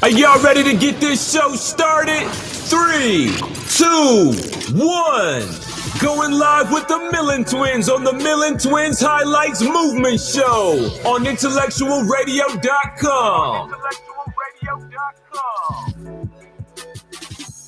Are y'all ready to get this show started? 3, 2, 1. Going live with the Millen Twins on the Millen Twins Highlights Movement Show on IntellectualRadio.com.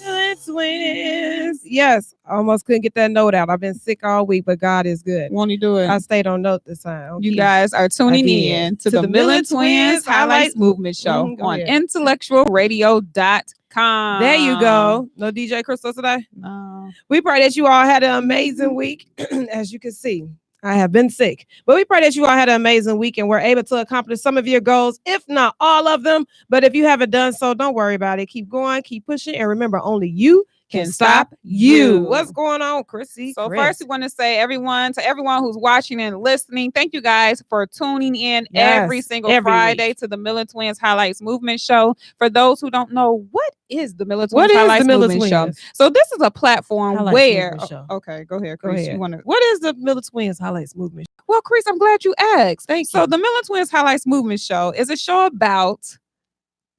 Millen Twins. Yes, I almost couldn't get that note out. I've been sick all week, but God is good. Won't he do it? I stayed on note this time. You guys are tuning in to the Millen Twins Highlights Movement Show on IntellectualRadio.com. There you go. No DJ Crystal today? No. We pray that you all had an amazing week. As you can see, I have been sick, but we pray that you all had an amazing week and were able to accomplish some of your goals, if not all of them. But if you haven't done so, don't worry about it. Keep going, keep pushing, and remember, only you can stop you. What's going on, Chrissy? So first, we want to say everyone who's watching and listening, thank you guys for tuning in every single Friday week to the Millen Twins Highlights Movement Show. For those who don't know, what is the Millen Twins Highlights Movement Show? So this is a platform where okay, go ahead, Chris. What is the Millen Twins Highlights Movement Show? Well, Chris, I'm glad you asked. Thank you. So the Millen Twins Highlights Movement Show is a show about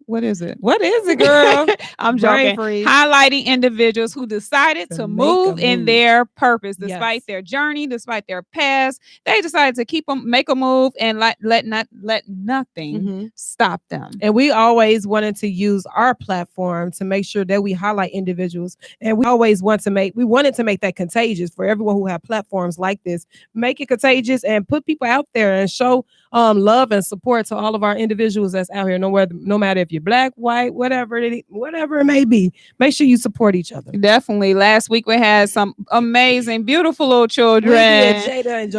what is it, girl? I'm joking. Highlighting individuals who decided to move in their purpose, despite their journey, despite their past. They decided to make a move and let nothing stop them. And we always wanted to use our platform to make sure that we highlight individuals. And we always wanted to make that contagious for everyone who have platforms like this. Make it contagious and put people out there and show love and support to all of our individuals that's out here. No matter if you're black, white, whatever it may be, make sure you support each other. Definitely. Last week we had some amazing, beautiful little children. Jada and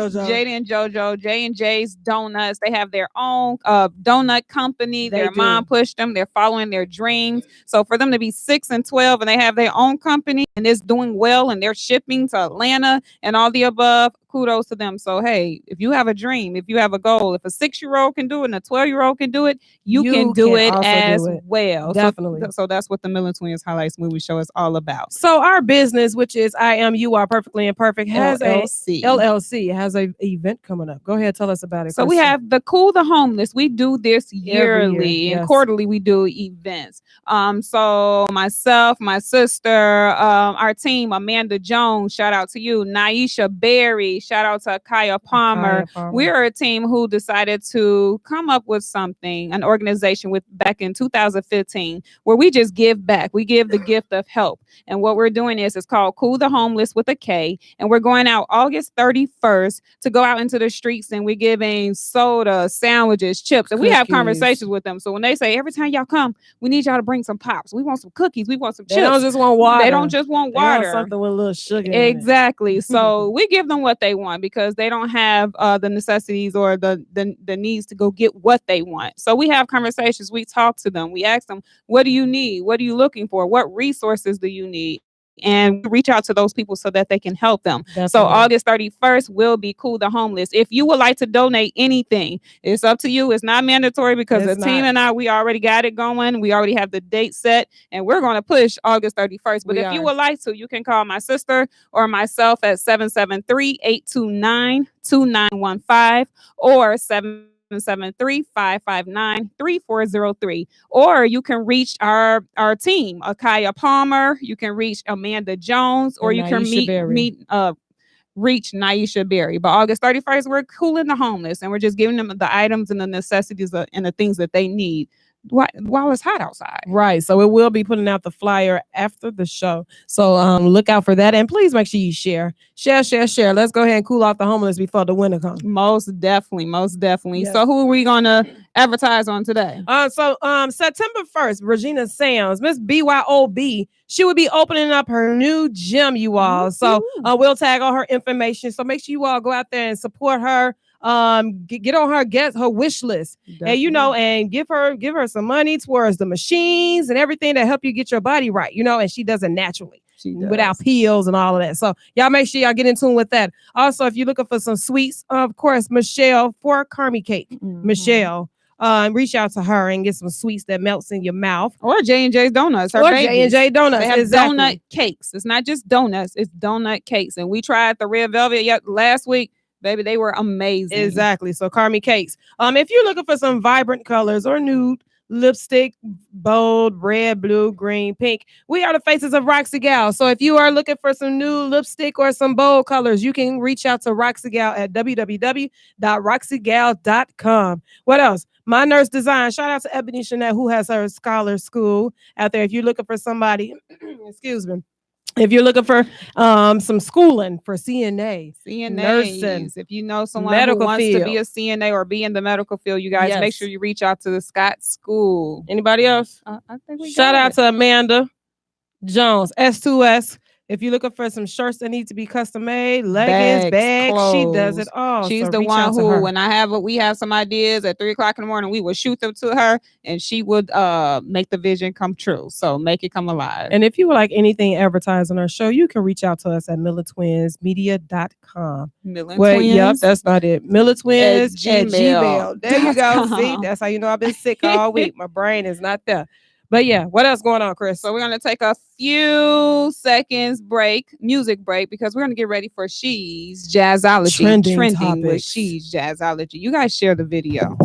JoJo. J&J's Donuts. They have their own donut company. Their mom pushed them. They're following their dreams. So for them to be 6 and 12 and they have their own company and it's doing well and they're shipping to Atlanta and all the above, kudos to them. So, hey, if you have a dream, if you have a goal, if a 6-year-old can do it and a 12-year-old can do it, you can do it as well. Definitely. So that's what the Millen Twins Highlights Movie Show is all about. So our business, which is I Am You Are Perfectly Imperfect, has LLC has an event coming up. Go ahead, tell us about it. So we have the Cool the Homeless. We do this yearly and quarterly. We do events. So myself, my sister, our team, Amanda Jones, shout out to you, Naisha Berry, shout out to Kaya Palmer. We are a team who decided to come up with something, an organization back in 2015, where we just give back. We give the gift of help. And what we're doing is it's called Cool the Homeless with a K. And we're going out August 31st to go out into the streets and we're giving soda, sandwiches, chips. And we have conversations with them. So when they say, every time y'all come, we need y'all to bring some pops. We want some cookies. We want some chips. They don't just want water. They don't just want water. They want something with a little sugar. Exactly. So we give them what they want because they don't have the necessities or the needs to go get what they want. So we have conversations. We talk to them. We ask them, what do you need? What are you looking for? What resources do you need? And reach out to those people so that they can help them. Definitely. So August 31st will be Cool the Homeless. If you would like to donate anything, it's up to you. It's not mandatory because the team and I, we already got it going. We already have the date set and we're going to push August 31st. But if you would like to, you can call my sister or myself at 773-829-2915 or 773-559-3403. Or you can reach our team, Akaya Palmer. You can reach Amanda Jones, or you can reach Naisha Berry. But August 31st, we're cooling the homeless and we're just giving them the items and the necessities and the things that they need while it's hot outside. Right. So it will be putting out the flyer after the show. So look out for that. And please make sure you share. Let's go ahead and cool off the homeless before the winter comes. Most definitely. Yes. So who are we going to advertise on today? So September 1st, Regina Sams, Miss BYOB, she will be opening up her new gym, you all. So we'll tag all her information. So make sure you all go out there and support her. Get on her wish list. Definitely. And give her some money towards the machines and everything that help you get your body right, and she does it naturally. Without pills and all of that. So y'all make sure y'all get in tune with that. Also, if you're looking for some sweets, of course, Michelle for Carmi Cake. Michelle, reach out to her and get some sweets that melts in your mouth. Or J&J's Donuts. J&J Donuts. They have donut cakes. It's not just donuts, it's donut cakes. And we tried the red velvet last week. Baby, they were amazing. Exactly. So Carmi Cakes. If you're looking for some vibrant colors or nude lipstick, bold, red, blue, green, pink. We are the faces of Roxy Gal. So if you are looking for some new lipstick or some bold colors, you can reach out to Roxy Gal at www.roxygal.com. What else? My Nurse Design. Shout out to Ebony Chanette, who has her scholar school out there. If you're looking for somebody, excuse me. If you're looking for some schooling for CNA, nursing, if you know someone medical who wants field. to be a CNA or be in the medical field, you guys make sure you reach out to the Scott School. Anybody else? I think we Shout out to Amanda Jones, S2S. If you're looking for some shirts that need to be custom made, leggings, bags, she does it all. She's so the reach one out to who, her. when we have some ideas at 3:00 in the morning, we would shoot them to her, and she would make the vision come true. So make it come alive. And if you would like anything advertised on our show, you can reach out to us at MillenTwinsMedia.com. Millen Twins. Yep, that's not it. Millen Twins at Gmail. There you go. .com. See, that's how you know I've been sick all week. My brain is not there. But yeah, what else going on, Chris? So we're going to take a few seconds music break, because we're going to get ready for She's Jazzology. Trending with topics. She's Jazzology. You guys share the video.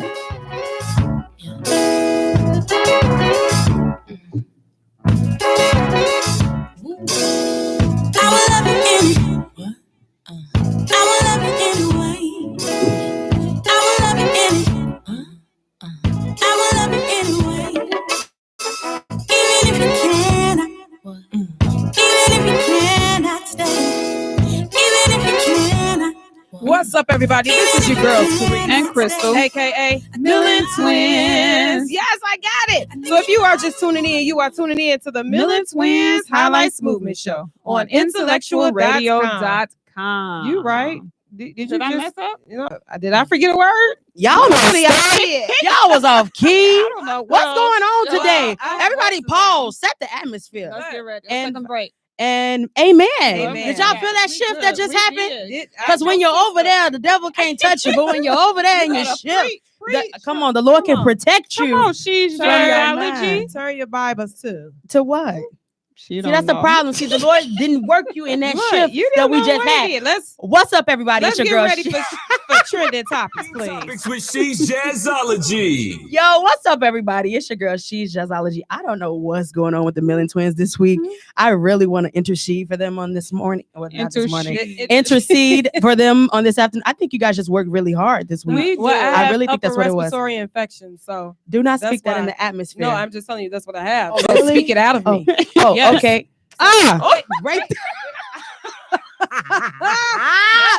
What's up, everybody? This is your girl, Sharissa and Crystal, aka Millen Twins. Yes, I got it. So if you are just tuning in, you are tuning in to the Millen Twins Highlights Movement Show on IntellectualRadio.com. You right? Did I mess up? Did I forget a word? Y'all y'all was off key. I don't know. What's going on today? Everybody pause. Set the atmosphere. Let's get ready. And- Take a break. And amen. Amen. Did y'all feel that shift that just happened? did. Because when you're over there, the devil can't touch you. But when you're over there and you shift, come on, the Lord can protect you. Come on, She's Turn your Jazzology. mind. Turn your Bibles too. To what? See, that's the problem. See, the Lord didn't work you in that shift You that didn't we know just what had. it is. Let's What's up, everybody? Let's It's get your girl. ready for trending topics, please. Topics with She's Jazzology. Yo, what's up, everybody? It's your girl, She's Jazzology. I don't know what's going on with the Millen Twins this week. I really want to intercede for them on this morning. Well, not this morning. Intercede for them on this afternoon. I think you guys just worked really hard this week. I really think that's what it was. Respiratory infection. So do not that's speak that in why- the atmosphere. no, I'm just telling you that's what I have. Oh, Don't really? speak it out of me. Oh, Yes. okay. Right there.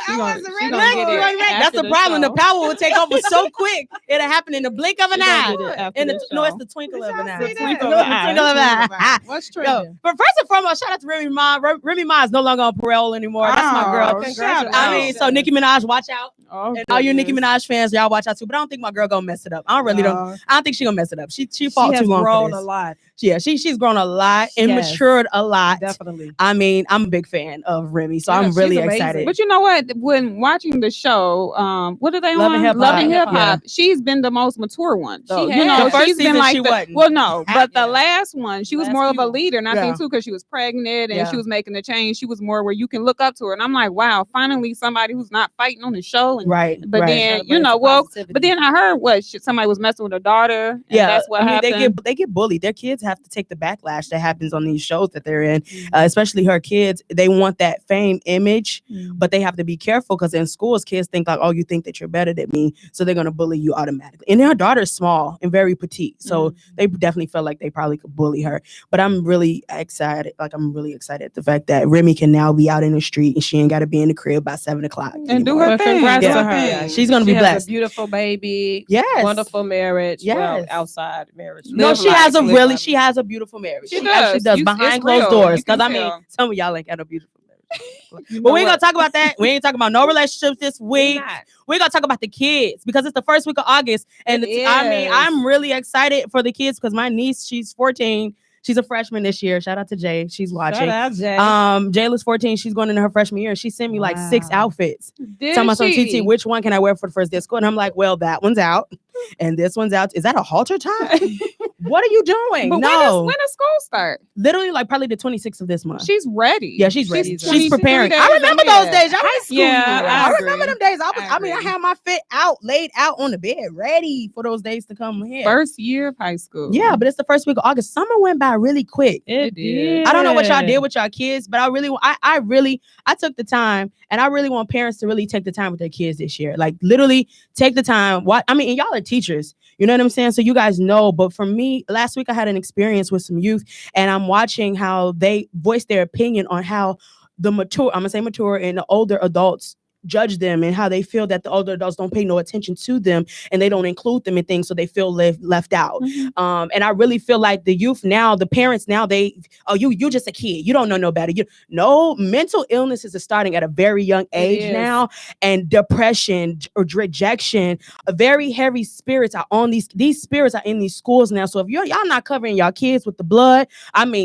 That's the problem. The power will take over so quick. It'll happen in the blink of an eye. It's the twinkle of an eye. The Twinkle of an eye. What's Yo, trending? but first and foremost, shout out to Remy Ma. Remy Ma is no longer on parole anymore. That's my girl. Congratulations. I mean, so Nicki Minaj, watch out. And all you Nicki Minaj fans, y'all watch out too. But I don't think my girl gonna mess it up. I don't think she gonna mess it up. She fought too long for this. a lot. Yeah, she's grown a lot and Yes. matured a lot. Definitely. I mean, I'm a big fan of Remy, so Yeah, I'm really she's amazing. excited. But you know what? When watching the show, what are they Love on? and Hip Hop. Love and Hip Hop. Yeah. She's been the most mature one. So, You know, the first she's been season like she wasn't. well, no, but the Yeah. last one, she was Last more of a few. leader, and I think Yeah. too because she was pregnant and Yeah. she was making the change. She was more where you can look up to her, and I'm like, wow, finally somebody who's not fighting on the show. And, Right. But right. then but then I heard somebody was messing with her daughter. And that's what happened. They get bullied. Their kids have to take the backlash that happens on these shows that they're in, especially her kids. They want that fame image, but they have to be careful because in schools, kids think like, oh, you think that you're better than me, so they're gonna bully you automatically. And her daughter's small and very petite, so they definitely felt like they probably could bully her. But I'm really excited. I'm really excited at the fact that Remy can now be out in the street and she ain't got to be in the crib by 7:00 And do anymore. her thing. Congrats Yeah. to her. Yeah, she's gonna be She has blessed. a beautiful baby. Yes. Wonderful marriage. Yes. Well, outside marriage. No, Live she life, has a live really, life. she has a beautiful marriage. She actually does. does behind It's closed real. doors. You can Because I mean, tell. some of y'all ain't got a beautiful marriage. But we ain't gonna talk about that. We ain't talking about no relationships this week. We're gonna talk about the kids because it's the first week of August, and I mean, I'm really excited for the kids because my niece, she's 14. She's a freshman this year. Shout out to Jay. She's watching. Shout out, Jay. Jayla's 14. She's going into her freshman year. And she sent me like 6 outfits. Did Talking about some she? TT, which one can I wear for the first day of school? And I'm like, well, that one's out. and this one's out. Is that a halter top? What are you doing? But no. when does school start? Literally, like probably the 26th of this month. She's ready. Yeah, she's ready. She's 23 preparing. days I remember those ahead. days. High school. Yeah, I I remember them days. I mean, I agree. had my fit laid out on the bed, ready for those days to come here. First year of high school. Yeah, but it's the first week of August. Summer went by really quick. It did. I don't know what y'all did with y'all kids, but I took the time, and I really want parents to really take the time with their kids this year. Like literally take the time. And y'all are teachers. You know what I'm saying? So you guys know. But for me, last week I had an experience with some youth, and I'm watching how they voice their opinion on how the mature and the older adults judge them, and how they feel that the older adults don't pay no attention to them and they don't include them in things, so they feel left out. And I really feel like the youth now, the parents now, you just a kid, you don't know no better. Mental illnesses are starting at a very young age now, and depression or rejection, very heavy spirits are on these spirits are in these schools now. So if y'all not covering y'all kids with the blood,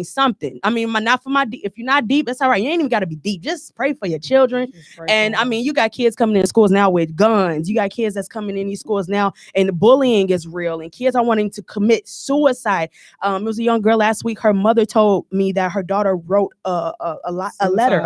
something. If you're not deep, that's all right. You ain't even got to be deep. Just pray for your children. You got kids coming in schools now with guns. You got kids that's coming in these schools now, and the bullying is real, and kids are wanting to commit suicide. It was a young girl last week. Her mother told me that her daughter wrote a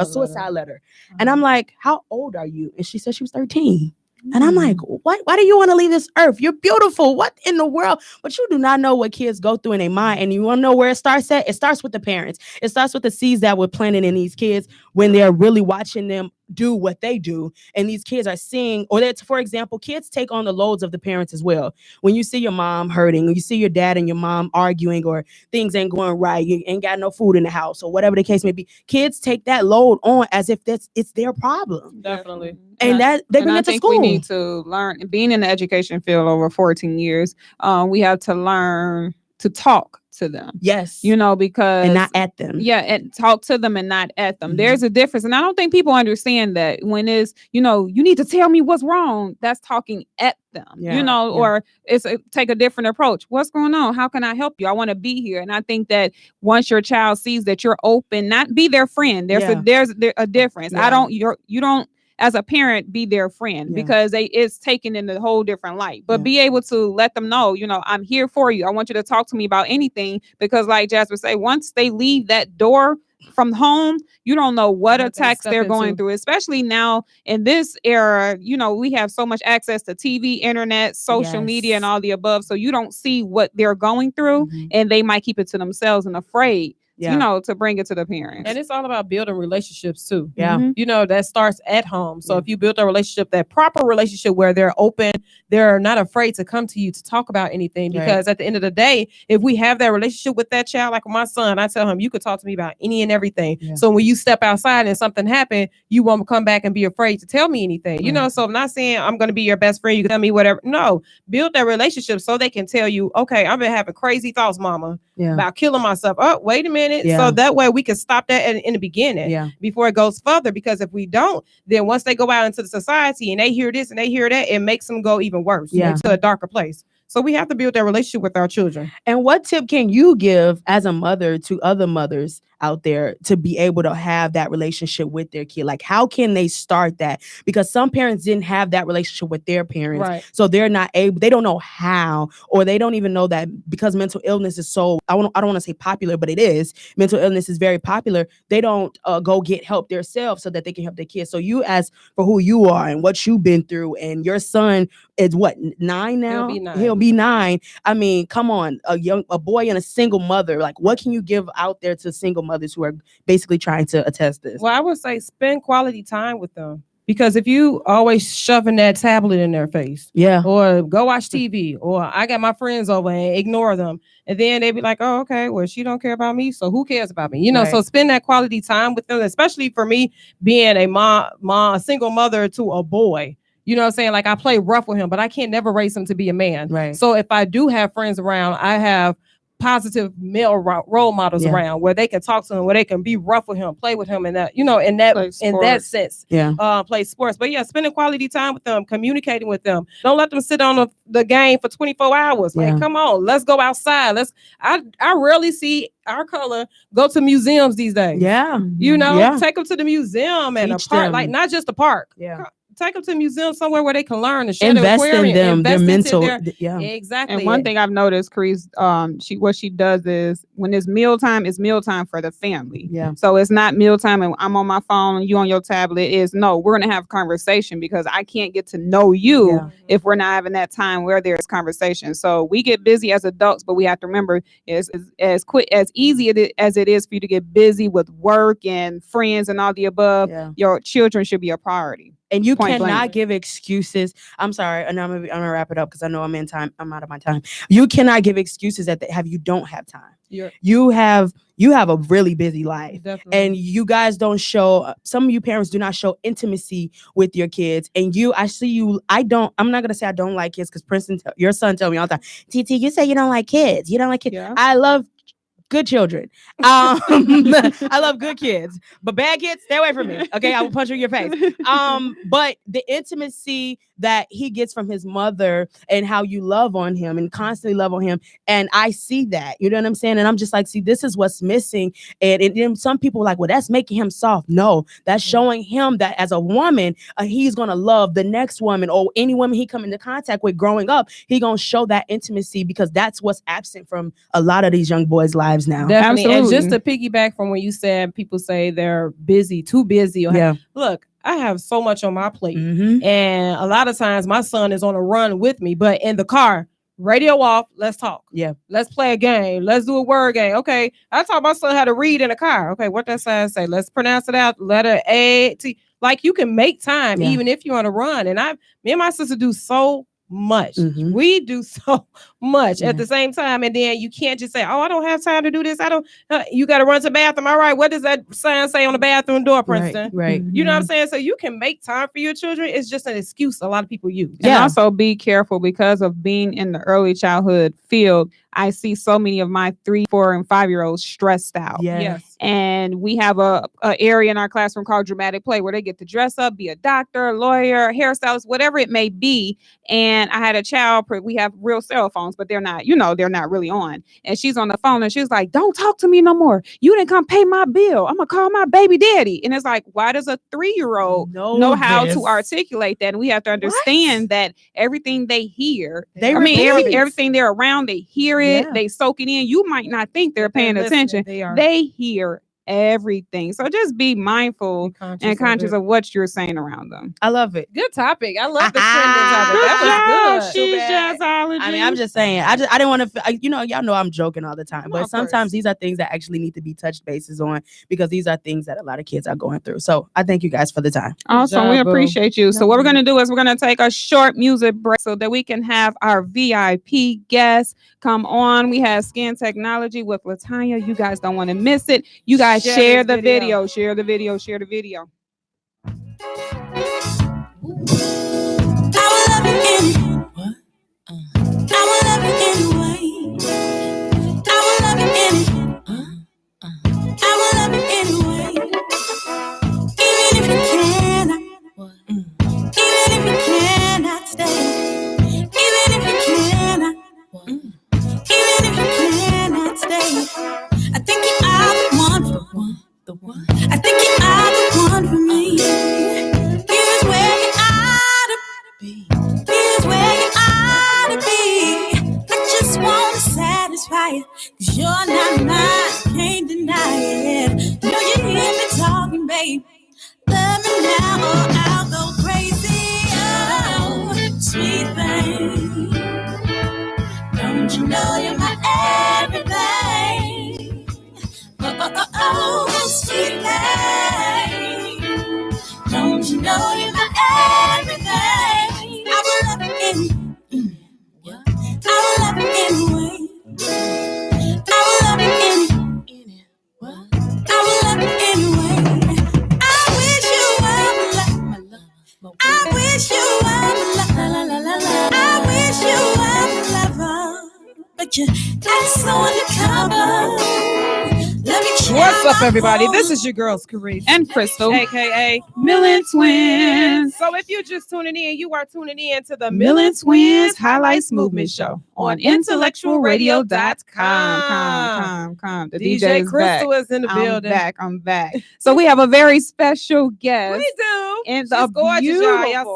suicide letter. And I'm like, how old are you? And she said she was 13. And I'm like, why do you want to leave this earth? You're beautiful. What in the world? But you do not know what kids go through in their mind. And you want to know where it starts at? It starts with the parents. It starts with the seeds that were planted in these kids when they're really watching them do what they do. And these kids are seeing, for example, kids take on the loads of the parents as well. When you see your mom hurting, or you see your dad and your mom arguing, or things ain't going right, you ain't got no food in the house, or whatever the case may be, kids take that load on as if it's their problem. Definitely. And that they bring it to school. We need to learn, being in the education field over 14 years, we have to learn to talk to them. Yes. Because and not at them. Yeah, and talk to them and not at them. There's a difference. And I don't think people understand that when it's, you need to tell me what's wrong. That's talking at them, or it's take a different approach. What's going on? How can I help you? I want to be here. And I think that once your child sees that you're open, not be their friend. There's a difference. Yeah. You don't as a parent be their friend, because it's taken in a whole different light, but be able to let them know, I'm here for you. I want you to talk to me about anything, because like Jasper say, once they leave that door from home, you don't know what attacks they're going through, especially now in this era. We have so much access to TV, internet, social media, and all the above. So you don't see what they're going through, and they might keep it to themselves and afraid. To bring it to the parents. And it's all about building relationships too. Yeah. That starts at home. So if you build a relationship, that proper relationship where they're open, they're not afraid to come to you to talk about anything. Because at the end of the day, if we have that relationship with that child, like my son, I tell him, you could talk to me about any and everything. Yeah. So when you step outside and something happened, you won't come back and be afraid to tell me anything. So I'm not saying I'm going to be your best friend. You can tell me whatever. No, build that relationship so they can tell you, okay, I've been having crazy thoughts, mama, about killing myself. Oh, wait a minute. So that way we can stop that in the beginning before it goes further. Because if we don't, then once they go out into the society and they hear this and they hear that, it makes them go even worse into a darker place. So we have to build that relationship with our children. And what tip can you give as a mother to other mothers out there to be able to have that relationship with their kid? Like, how can they start that? Because some parents didn't have that relationship with their parents. Right. So they're not able, they don't know how, or they don't even know that, because mental illness is so, I don't want to say popular, but it is. Mental illness is very popular. They don't go get help themselves so that they can help their kids. So you, as for who you are and what you've been through, and your son is what, 9 now? He'll be 9. I mean, come on, a boy and a single mother. Like, what can you give out there to single mothers who are basically trying to attest this? Well, I would say spend quality time with them. Because if you always shoving that tablet in their face, or go watch TV, or I got my friends over and ignore them, and then they be like, oh, okay, well, she don't care about me, so who cares about me? So spend that quality time with them, especially for me being a single mother to a boy. You know what I'm saying? Like, I play rough with him, but I can't never raise him to be a man. Right. So if I do have friends around, I have positive male role models around where they can talk to him, where they can be rough with him, play with him, and that, in that sense, play sports. But spending quality time with them, communicating with them. Don't let them sit on the game for 24 hours. Like, come on, let's go outside. I rarely see our color go to museums these days. Yeah. Take them to the museum and a park, like not just a park. Yeah. take them to a museum somewhere where they can learn and share invest the in aquarium, them, their invest into mental. Yeah. Exactly. And one thing I've noticed, Chris, what she does is when it's mealtime for the family. Yeah. So it's not mealtime and I'm on my phone and you on your tablet. No, we're gonna have conversation because I can't get to know you if we're not having that time where there's conversation. So we get busy as adults, but we have to remember it's as easy as it is for you to get busy with work and friends and all the above. Yeah. Your children should be a priority. And you Point cannot blank. give excuses. I'm sorry, and I'm gonna wrap it up because I know I'm out of my time. You cannot give excuses you don't have time. You have a really busy life. Definitely. And you guys don't show, some of you parents do not show intimacy with your kids. And I'm not gonna say I don't like kids because Princeton, your son told me all the time, TT, you say you don't like kids. You don't like kids. Yeah. I love good children. I love good kids, but bad kids, stay away from me. Okay, I will punch you in your face. But the intimacy that he gets from his mother and how you love on him and constantly love on him, and I see that. You know what I'm saying? And I'm just like, see, this is what's missing. And then some people are like, well, that's making him soft. No, that's showing him that as a woman, he's gonna love the next woman or any woman he come into contact with growing up. He gonna show that intimacy because that's what's absent from a lot of these young boys' lives now. Definitely. Absolutely. And just to piggyback from when you said people say they're busy, too busy. Look, I have so much on my plate. Mm-hmm. And a lot of times my son is on a run with me, but in the car, radio off, let's talk. Yeah. Let's play a game. Let's do a word game. Okay. I taught my son how to read in the car. Okay. What that sign say? Let's pronounce it out. Letter A, T. Like you can make time even if you're on a run. And me and my sister do so much. Mm-hmm. We do so much at the same time. And then you can't just say, oh, I don't have time to do this. You got to run to the bathroom. All right. What does that sign say on the bathroom door, Princeton? Right. You know what I'm saying? So you can make time for your children. It's just an excuse a lot of people use. And also be careful because of being in the early childhood field. I see so many of my 3, 4, and 5-year-olds stressed out. Yes. And we have a area in our classroom called dramatic play where they get to dress up, be a doctor, lawyer, hairstylist, whatever it may be. And I had a child, we have real cell phones, but they're not really on. And she's on the phone and she's like, don't talk to me no more. You didn't come pay my bill. I'm going to call my baby daddy. And it's like, why does a 3-year-old know how to articulate that? And we have to understand that everything they hear, everything they're around, they hear it, they soak it in. You might not think they're paying attention. They hear everything. So just be mindful and conscious of what you're saying around them. I love it. Good topic. I love the trending topic. That was good. Shesjazzology. I mean, I'm just saying. I didn't want to. Y'all know I'm joking all the time, but sometimes these are things that actually need to be touched bases on because these are things that a lot of kids are going through. So I thank you guys for the time. Awesome. We appreciate you. So what we're gonna do is we're gonna take a short music break so that we can have our VIP guests come on. We have Skin Technology with LaTonya. You guys don't want to miss it. You guys share the video. Share the video. Share the video. I will love you anyway. I will love you anyway. I will love you anyway. I will love you anyway. Even if you cannot, even if you cannot stay, even if you cannot, even if you cannot stay, I think you are the one for the one. I think you are the one for me. Here's where you ought to be. Here's where you ought to be. I just want to satisfy you, 'cause you're not mine, can't deny it. Know you hear me talking, babe. Love me now or I'll go crazy. Oh, sweet thing. Don't you know you're my everything? Oh, sweet thing. Don't you know you're my everything? I will love you anyway. I will love you anyway. I will love you anyway. I will love you anyway. I wish you were my love. I wish you were my love. I wish you were my lover, but you're so undercover. What's What's up, everybody? This is your girls, Sharissa and Crystal, aka Millen Twins. So if you're just tuning in, you are tuning in to the Millen Twins Highlights Movement Show on IntellectualRadio.com. The DJ DJ's Crystal back. is in the building. I'm back. So we have a very special guest. We do. And She's gorgeous, y'all. beautiful,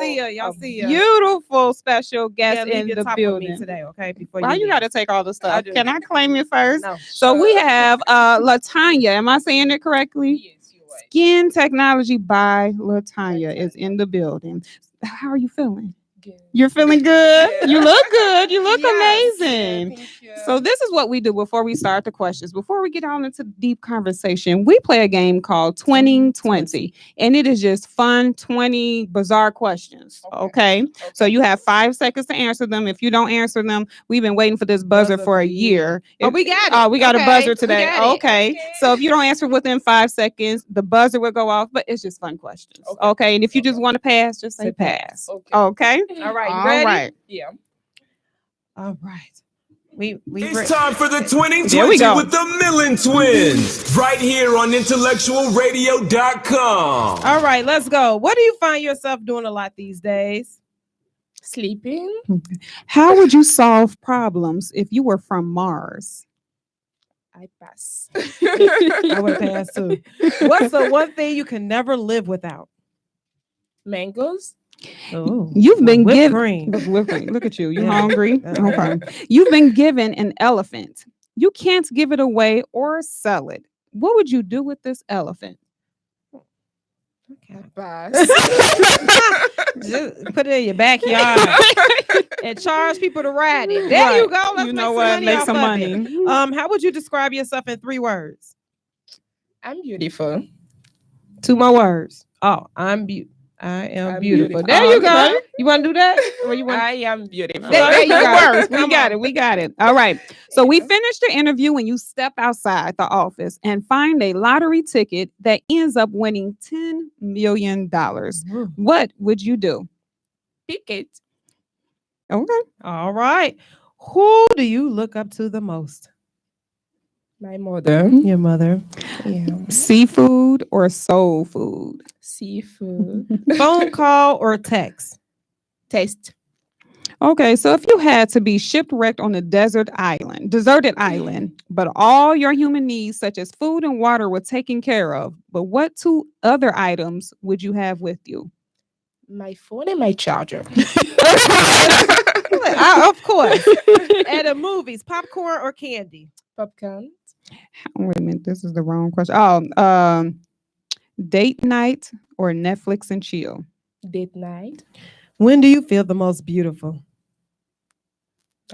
see her. Beautiful special guest Yeah, leave in your the top with building me today, okay? Before Why you leave. got to take all the I stuff? do. Can I claim it first? No. So we have LaTonya. Am I saying it correctly? Yes, you're right. Skin Technology by LaTonya is in the building. How are you feeling? Good. You're feeling good? You look good. You look Yes, amazing. yeah, thank you. So this is what we do before we start the questions. Before we get on into deep conversation, we play a game called 2020, and it is just fun 20 bizarre questions. Okay. So you have 5 seconds to answer them. If you don't answer them, we've been waiting for this buzzer for a year. Oh, we got it. Oh, we got a Okay, buzzer we today. got it. Okay. So if you don't answer within 5 seconds, the buzzer will go off, but it's just fun questions. Okay. And if you just want to pass, just say pass. Okay. All right, you All ready? right. Yeah. All right. We It's time for the 2020 There we go. with the Millen Twins, right here on IntellectualRadio.com. All right, let's go. What do you find yourself doing a lot these days? Sleeping. How would you solve problems if you were from Mars? I pass. I would pass too. What's the one thing you can never live without? Mangoes. Oh, You've been whipped given. cream. Look at you. You Yeah. hungry? Okay. Okay. You've been given an elephant. You can't give it away or sell it. What would you do with this elephant? I pass. Just put it in your backyard and charge people to ride it. There Right. you go. Let's You make know some what? money Make off some of money. it. How would you describe yourself in 3 words? I'm beautiful. 2 more words. Oh, I am beautiful. beautiful. There you go. Okay. You want to do that? Or you want? I am beautiful. There you go. Words. We Come got on. it. We got it. All right. So we finished the interview when you step outside the office and find a lottery ticket that ends up winning $10 million. What would you do? Pick it. Okay. All right. Who do you look up to the most? My mother. Your mother. Yeah. Seafood or soul food? Seafood. Phone call or text? Taste. Okay, so if you had to be shipwrecked on a deserted island, but all your human needs, such as food and water, were taken care of, but what 2 other items would you have with you? My phone and my charger. Of course. At the movies, popcorn or candy? Popcorn. Wait a minute, this is the wrong question. Oh, date night or Netflix and chill? Date night. When do you feel the most beautiful?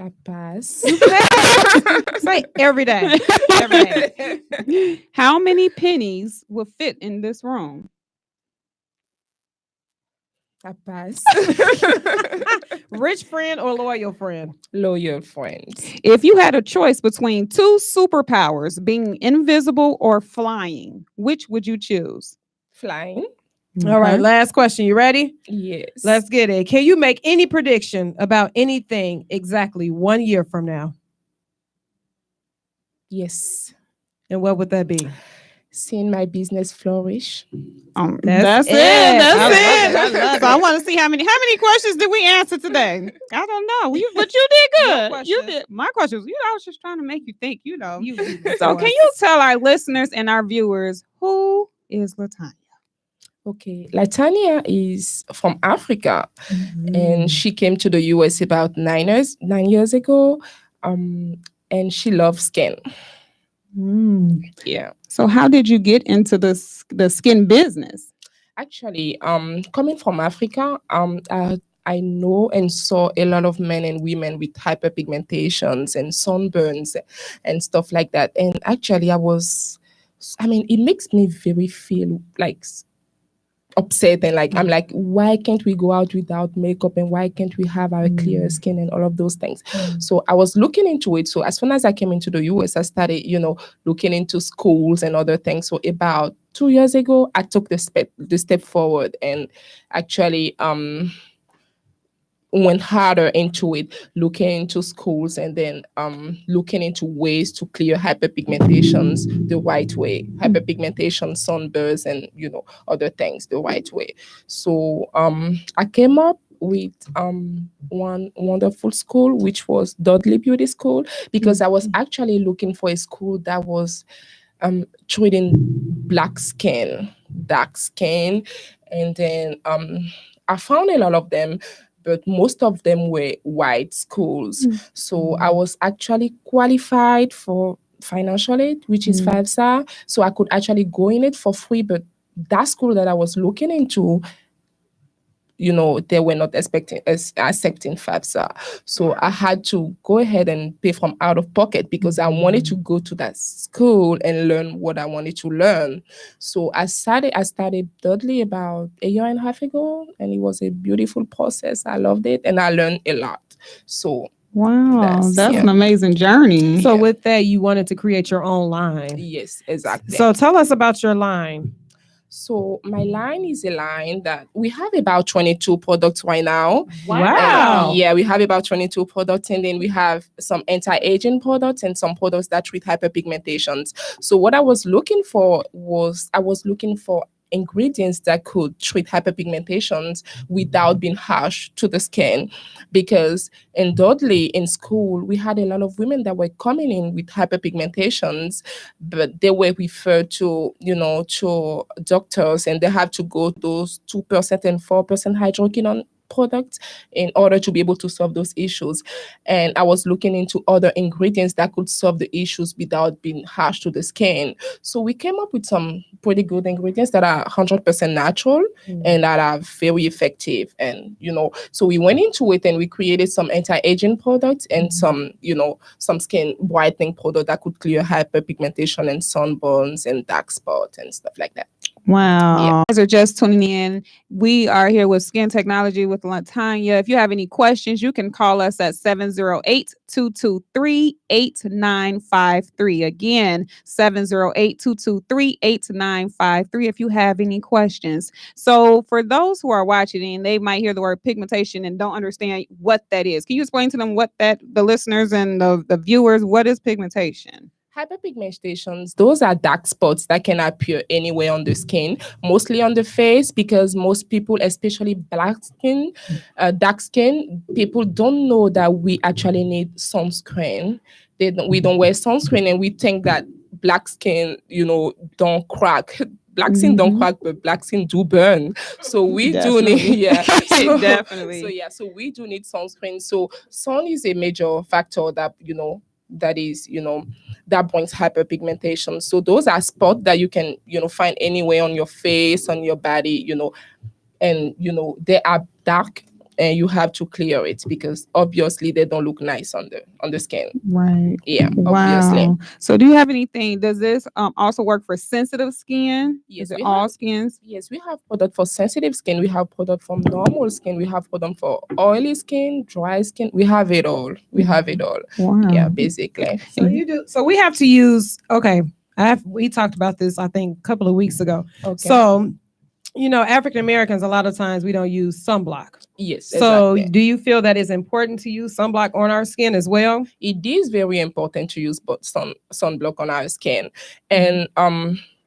I pass. Say every day. Every day. How many pennies will fit in this room? I pass. Rich friend or loyal friend? Loyal friends. If you had a choice between 2 superpowers, being invisible or flying, which would you choose? Flying. All right, last question. You ready? Yes. Let's get it. Can you make any prediction about anything exactly 1 year from now? Yes. And what would that be? Seeing my business flourish. That's it. I love That's it. I it. love So I it. want to see how many questions did we answer today? I don't know. But you did good. You questions. did. My questions. I was just trying to make you think. So You can you tell our listeners and our viewers who is LaTonya? Okay. LaTonya is from Africa and she came to the US about 9 years ago. And she loves skin. Yeah. So how did you get into the skin business? Actually, coming from Africa, I know and saw a lot of men and women with hyperpigmentations and sunburns and stuff like that. And actually, it makes me very feel like upset and I'm like, why can't we go out without makeup and why can't we have our clear skin and all of those things? So I was looking into it. So as soon as I came into the US, I started, looking into schools and other things. So about 2 years ago, I took the step forward and actually went harder into it, looking into schools and then looking into ways to clear hyperpigmentations the right way, hyperpigmentation, sunburns, and other things the right way. So I came up with one wonderful school, which was Dudley Beauty School, because I was actually looking for a school that was treating black skin, dark skin, and then I found a lot of them, but most of them were white schools. So I was actually qualified for financial aid, which is 5 star. So I could actually go in it for free, but that school that I was looking into, they were not accepting 5 star. So I had to go ahead and pay from out of pocket because I wanted to go to that school and learn what I wanted to learn. So I started Dudley about a year and a half ago, and it was a beautiful process. I loved it, and I learned a lot. So wow, that's an amazing journey. So with that, you wanted to create your own line. Yes, exactly. So tell us about your line. So my line is a line that we have about 22 products right now. Wow. Yeah, we have about 22 products, and then we have some anti-aging products and some products that treat hyperpigmentations. So what I was looking for ingredients that could treat hyperpigmentations without being harsh to the skin, because in Dudley in school we had a lot of women that were coming in with hyperpigmentations, but they were referred to to doctors, and they have to go those 2% and 4% hydroquinone products in order to be able to solve those issues. And I was looking into other ingredients that could solve the issues without being harsh to the skin. So we came up with some pretty good ingredients that are 100% natural and that are very effective. And so we went into it and we created some anti-aging products and some skin brightening product that could clear hyperpigmentation and sunburns and dark spots and stuff like that. Wow. Yeah. Guys are just tuning in. We are here with Skin Technology with LaTonya. If you have any questions, you can call us at 708-223-8953. Again, 708-223-8953 if you have any questions. So for those who are watching and they might hear the word pigmentation and don't understand what that is, can you explain to them what the listeners and the viewers, what is pigmentation? Hyperpigmentations, those are dark spots that can appear anywhere on the skin, mostly on the face, because most people, especially dark skin people, don't know that we actually need sunscreen. We don't wear sunscreen, and we think that black skin, don't crack. Black skin don't crack, but black skin do burn. So we do need, definitely. So we do need sunscreen. So sun is a major factor that that is that brings hyperpigmentation. So those are spots that you can find anywhere on your face, on your body, and they are dark, and you have to clear it because obviously they don't look nice on the skin. Right. Yeah. Wow. Obviously. So do you have anything? Does this also work for sensitive skin? Yes. Is it all skins? Yes, we have product for sensitive skin. We have product for normal skin. We have product for oily skin, dry skin. We have it all. Wow. Yeah, basically. So you do. So we have to use. Okay. We talked about this, I think, a couple of weeks ago. Okay. So, African Americans, a lot of times we don't use sunblock. Yes. So exactly. do you feel that it's important to use sunblock on our skin as well? It is very important to use sunblock on our skin. And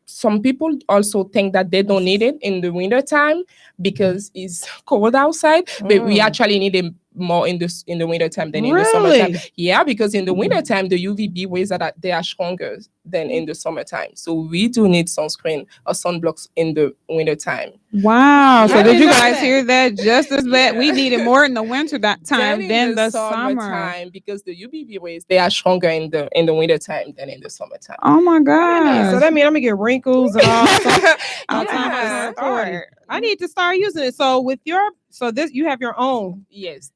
some people also think that they don't need it in the winter time because it's cold outside, but we actually need it more in the winter time than in the summertime. Yeah, because in the winter time the UVB rays they are stronger than in the summertime. So we do need sunscreen or sunblocks in the winter time. Wow. So did you guys hear that? Just as bad. We need it more in the winter time than the summertime, because the UVB rays, they are stronger in the winter time than in the summertime. Oh my God. So that means I'm gonna get wrinkles and all. I need to start using it. So you have your own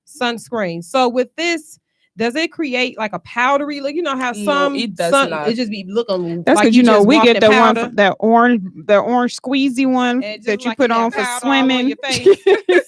sunscreen. So with this, does it create like a powdery look? You know how some it does not. It just be looking. That's like because we get the one, the orange squeezy one that you put on for swimming. On your face.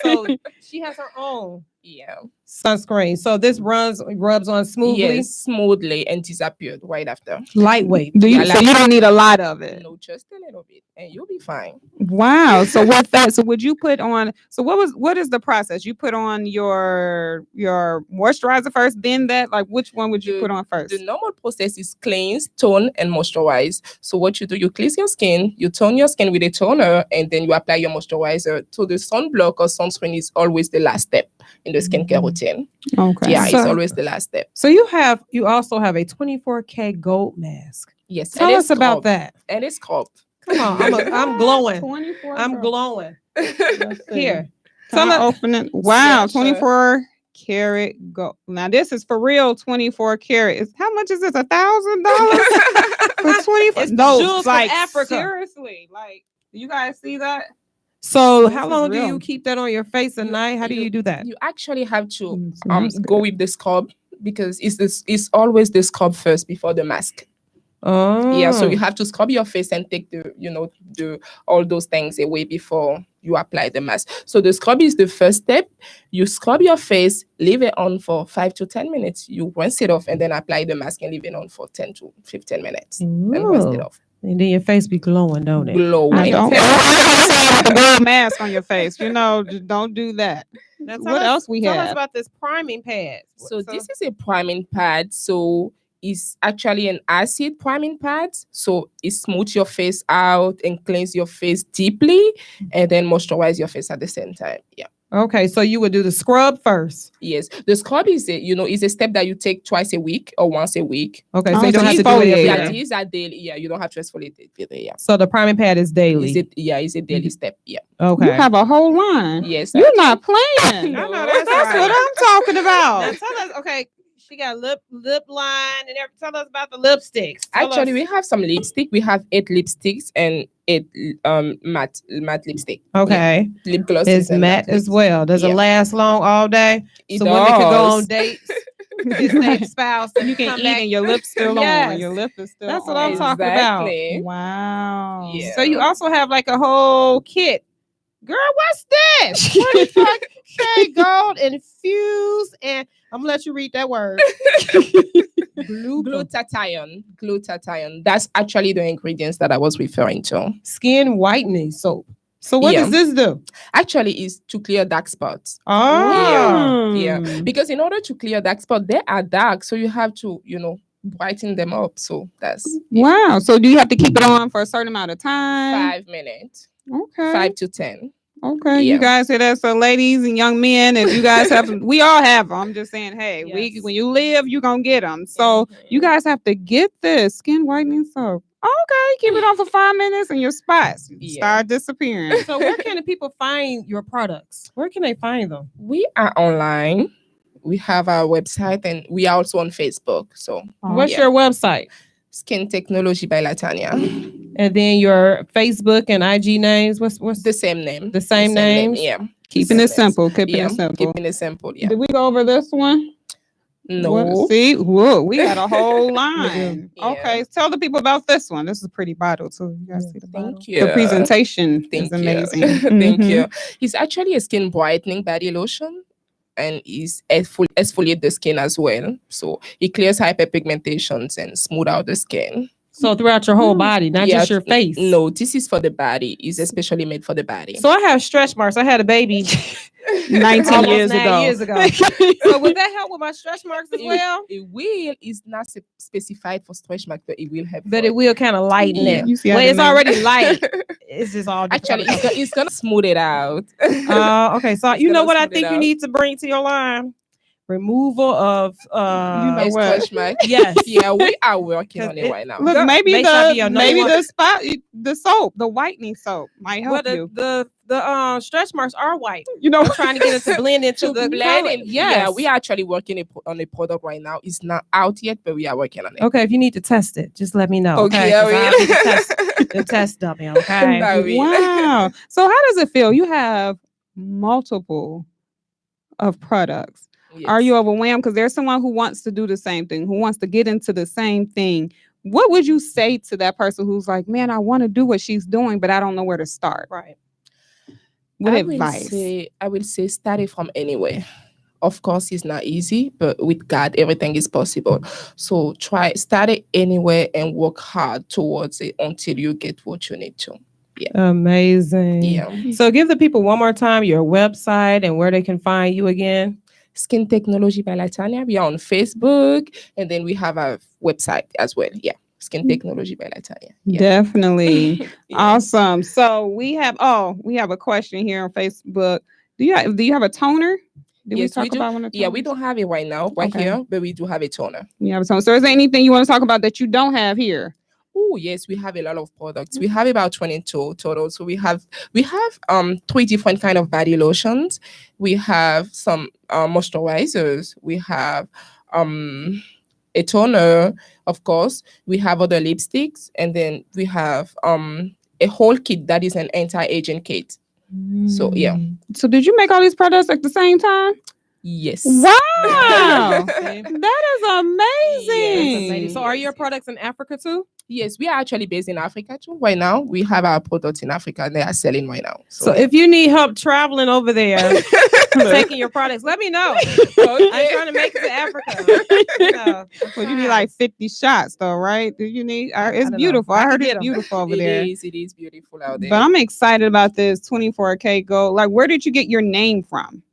So she has her own. Yeah. sunscreen. So this rubs on smoothly. Yes, smoothly and disappeared right after. Lightweight. Do you? Yeah, So you don't need a lot of it. No, just a little bit, and you'll be fine. Wow. So what that? So would you put on? So what is the process? You put on your moisturizer first, then that. Like which one would you put on first? The normal process is cleanse, tone, and moisturize. So what you do, you cleanse your skin, you tone your skin with a toner, and then you apply your moisturizer. So the sunblock or sunscreen is always the last step in the skincare routine. Okay. Yeah, So- it's always the last step. So you also have a 24K gold mask. Yes. Tell and us it's about scrubbed. that. And it's scrubbed. Come on, I'm glowing. 24. I'm glowing. Let's see. Here. Can I open it? Wow, Yeah, sure. 24 karat gold. Now this is for real 24 karat. How much is this? $1,000 for 24? It's No, jewels from like Africa. Seriously, like do you guys see that? So This how is long do real. you keep that on your face at night? How do you do that? You actually have to Smells go with the scrub because it's always the scrub first before the mask. Oh, Yeah, so you have to scrub your face and take the all those things away before you apply the mask. So the scrub is the first step. You scrub your face, leave it on for 5 to 10 minutes. You rinse it off and then apply the mask and leave it on for 10 to 15 minutes and rinse it Ooh. off. And then your face be glowing, don't it? Glowing. I don't have a gold mask on your face. Just don't do that. Now What else we Tell us have? about this priming pad. So this is a priming pad. So it's actually an acid priming pad. So it smooths your face out and cleans your face deeply and then moisturize your face at the same time. Yeah. Okay, so you would do the scrub first. Yes. The scrub is a step that you take twice a week or once a week. Okay, Oh, so you don't so have to do it exfoliate. every Yeah, day. these are daily. Yeah, you don't have to exfoliate it every day. Yeah. So the priming pad is daily. It's a daily step. Yeah. Okay. You have a whole line. Yes. You're not playing. I know That's right. what I'm talking Now about. tell us, okay, she got lip line and everything. Tell us about the lipsticks. Actually, we have some lipstick. We have 8 lipsticks and 8 matte lipstick. okay, Yeah. Lip glosses. it's and matte as lipsticks. well. Does it Yeah. last long all day? It So women can go on does. dates. Kiss their spouse and You can come eat back. and your lips still Yes. on. Your lip is still That's what on. I'm talking about. Exactly. Wow. Yeah. So you also have like a whole kit. Girl, what's this? 25K gold infused, and I'm gonna let you read that word. Glutathione. That's actually the ingredients that I was referring to. Skin whitening soap. So what Yeah. does this do? Actually, is to clear dark spots. Oh, Yeah. Because in order to clear dark spots, they are dark, so you have to, brighten them up. So that's Wow. So do you have to keep it on for a certain amount of time? 5 minutes, Okay. 5 to 10. Okay. Yeah. You guys hear that? So ladies and young men, if you guys have, we all have them. I'm just saying, hey, Yes. when you live, you're going to get them. So you guys have to get this skin whitening soap. Okay. Keep it on for 5 minutes and your spots start disappearing. so where can the people find your products? Where can they find them? We are online. We have our website and we are also on Facebook. So What's yeah. your website? Skin Technology by LaTonya. And then your Facebook and IG names. What's The same name. The same names? Yeah. Keeping it simple. Keeping Yeah. it simple. Keeping it simple. Yeah. Did we go over this one? No. What? See, whoa, we got a whole line. Yeah. Okay, tell the people about this one. This is a pretty bottle too. You guys see the bottle? Thank you. The presentation Thank is you. amazing. Thank Mhm. you. It's actually a skin brightening body lotion and is exfoliate the skin as well. So it clears hyperpigmentations and smooth out the skin. So throughout your whole body, not Yeah, just your face. No, this is for the body. It's especially made for the body. So I have stretch marks. I had a baby 19 almost years 9 ago. years ago. So would that help with my stretch marks as well? It will. It's not specified for stretch mark, but it will help. But for it will kind of lighten it. You see how Well, they it's make- already light. It's just all Actually, it's gonna smooth it out. Okay, so you It's know gonna what I smooth it think you out. need to bring to your line? Removal of know A what? stretch mark. yes. Yeah, we are working on it 'Cause right now. Look, Girl, maybe make sure your number one- the spot, the soap, the whitening soap might Well, help you. the stretch marks are white. You know, I'm trying to get it to blend into To the blend color. in. Yes. Yeah, we are actually working on a product right now. It's not out yet, but we are working on it. Okay, if you need to test it, just let me know. Okay, Okay, 'cause I I'll will. be the test dummy. Okay. I will. wow. So how does it feel? You have multiple of products. Are Yes. you overwhelmed? Because there's someone who wants to do the same thing, who wants to get into the same thing. What would you say to that person who's like, man, I want to do what she's doing, but I don't know where to start? Right. What I advice? will say start it from anywhere. of course, it's not easy, but with God, everything is possible. So start it anywhere and work hard towards it until you get what you need to. Amazing. Yeah. So give the people one more time your website and where they can find you again. Skin Technology by LaTonya. We are on Facebook, and then we have a website as well. Yeah. Skin Technology by LaTonya. Yeah. Definitely. Yeah. Awesome. So we have a question here on Facebook. Do you have a toner? Did Yes, we talk do. about one of Yeah, we don't have it right now, here, but we do have a toner. We have a toner. So is there anything you want to talk about that you don't have here? Oh yes, we have a lot of products. We have about 22 total. So we have 3 different kind of body lotions. We have some moisturizers. We have a toner, of course. We have other lipsticks, and then we have a whole kit that is an anti-aging kit. So yeah. So did you make all these products at the same time? Yes. Wow. That is amazing. So are your products in Africa too? Yes, we are actually based in Africa too. Right now, we have our products in Africa and they are selling right now. So if you need help traveling over there, taking your products, let me know. I'm trying to make it to Africa. Well, you need like 50 shots though, right? Do you need? It's beautiful. I heard it's beautiful over there. It is beautiful out there. But I'm excited about this 24K gold. Like, where did you get your name from?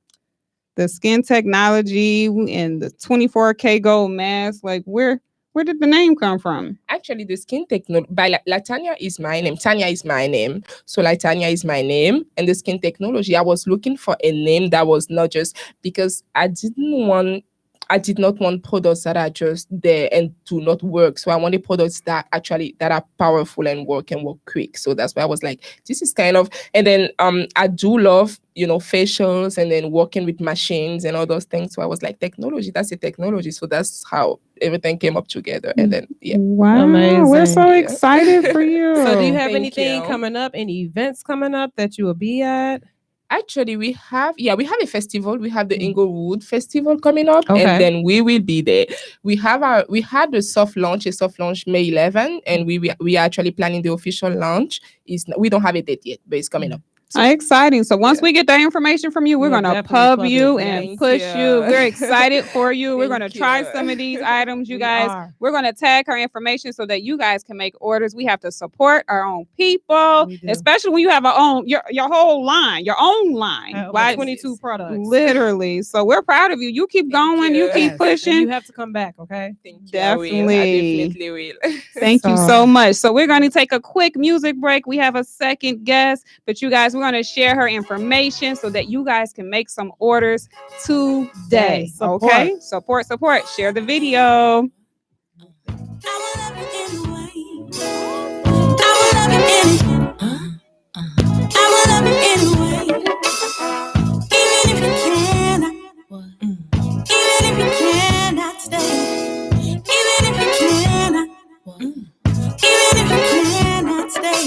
The Skin Technology and the 24K gold mask. Like, where did the name come from? Actually, the Skin Technology by LaTonya is my name. Tanya is my name. So LaTonya is my name. And the Skin Technology, I was looking for a name that was not just because I did not want products that are just there and do not work. So I wanted products that are powerful and work quick. So that's why I was like, this is kind of, and then I do love, facials and then working with machines and all those things. So I was like, technology, that's a technology. So that's how everything came up together. And then, yeah. Wow. Amazing. We're so excited for you. So do you have Thank anything you. coming up, any events coming up that you will be at? Actually, we have a festival. We have the Inglewood Festival coming up, Okay. and then we will be there. We had a soft launch May 11, and we are actually planning the official launch. We don't have a date yet, but it's coming up. Exciting. So once we get that information from you, we're We'll going to definitely pub plug you it. and Thank push you. you. We're excited for you. We're going to Thank try you. some of these items, you We guys. are. We're going to tag her information so that you guys can make orders. We have to support our own people, We do. especially when you have your whole line, your own line. Why Why? 22 products? Literally. So we're proud of you. You keep going. You you. keep And pushing. you have to come back, okay? Thank you. Definitely. I definitely will. Thank you So- so much. So we're going to take a quick music break. We have a second guest, but you guys, we're going to share her information so that you guys can make some orders today. Support. Okay? Support. Share the video. I will love you anyway. I will love you anyway. I will love you anyway. Even if you cannot. Even if you cannot stay. Even if you cannot. Even if you cannot stay.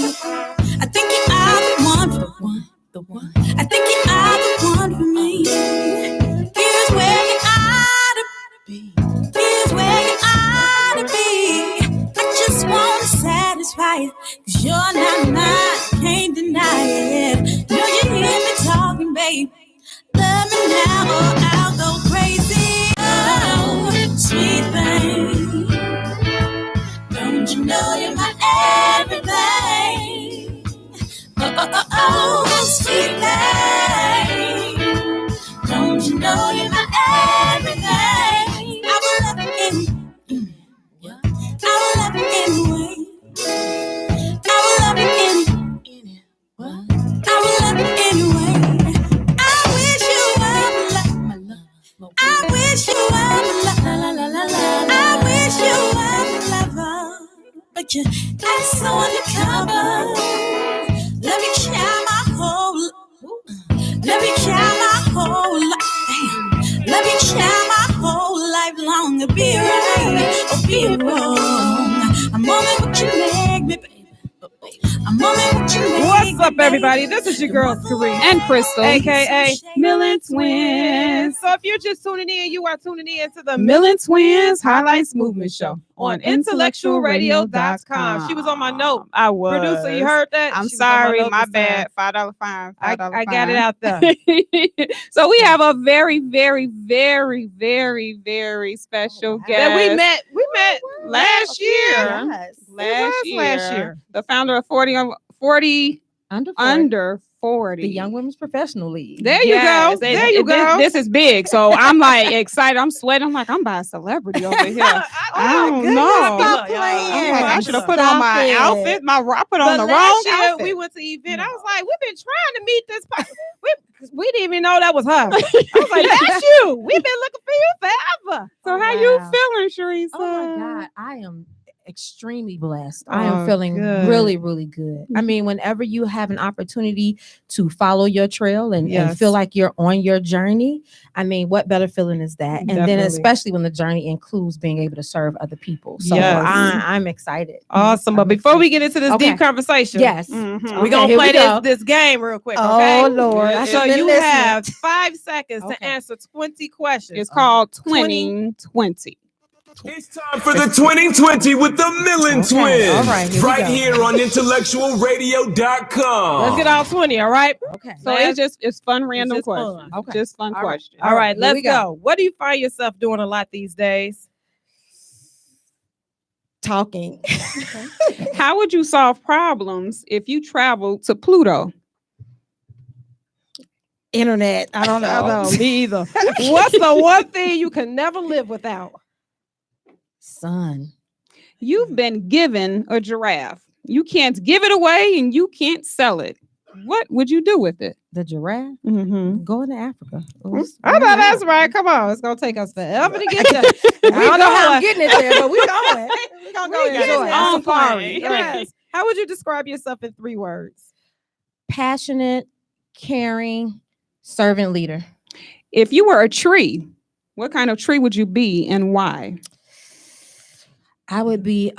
I think you are the one for one. I think you are the one for me. Here's where you ought to be. Here's where you ought to be. I just want to satisfy you, 'cause you're not mine, can't deny it. Know you hear me talking, babe. Love me now or I'll go crazy. Oh, sweet thing. Don't you know you're my everything? Oh, sweet thing. Don't you know you're my everything? I will love you anyway. I will love you anyway. I will love you anyway. I will love you anyway. I wish you were my love. I wish you were my love. I wish you were my lover, but you act so undercover. Let me share my whole. Let me share my whole life. Damn. Let me share my whole life long. To be right or be wrong. I'm only what you make me, baby. I'm only what What's up, everybody? This is your girl, Sharissa. And Crystal. AKA Millen Twins. So if you're just tuning in, you are tuning in to the Millen Twins Highlights Movement Show on IntellectualRadio.com. She was on my note. I was. Producer, you heard that? I'm She was on sorry, note my this time. bad. $5 fine. I $5 got it fine. out there. So we have a very, very, very, very, very special guest That we met last year. Yes. Last last year. The founder of 40 under 40. The Young Women's Professional League. There you Yes, go. there you go. This is big. So I'm like excited. I'm sweating. I'm like, I'm by a celebrity over here. I don't know. Stop Y'all. playing. I'm like, I should have put Stop on my it. outfit. I put on But the last wrong year, outfit. we went to the event. I was like, we've been trying to meet this person. We didn't even know that was her. I was like, that's you. We've been looking for you forever. So how you Wow. feeling, Sharissa? Oh my God, I am extremely blessed. I Oh, am feeling good. really, really good. I mean, whenever you have an opportunity to follow your trail and Yes. feel like you're on your journey, I mean, what better feeling is that? And then Definitely. especially when the journey includes being able to serve other people. So Yes. I'm excited. Awesome. But I'm before we excited. get into this Okay. deep conversation, Yes. Mhm. we're Okay, gonna here play we go. this game real quick. Okay. Oh Lord. I So should've been you listening. have 5 seconds Okay. to answer 20 questions. It's called 2020. It's time for the 2020 with the Millen Okay, Twins. all right, here we Right go. here on IntellectualRadio.com. Let's get all 20, all right? Okay. So it's fun random just fun. questions. Okay. Just fun All right. questions. All right, here let's we go. go. What do you find yourself doing a lot these days? Talking. How would you solve problems if you traveled to Pluto? Internet. I don't know. Me either. What's the one thing you can never live without? Son. You've been given a giraffe. You can't give it away and you can't sell it. What would you do with it? The giraffe. Mm-hmm. Go into Africa. I know that's right. Come on, it's gonna take us forever to get there. I don't know how I'm getting it there, but we're going. We're gonna go We enjoy getting it. there. On Safari. plane. Yes. How would you describe yourself in 3 words? Passionate, caring, servant leader. If you were a tree, what kind of tree would you be and why? I would be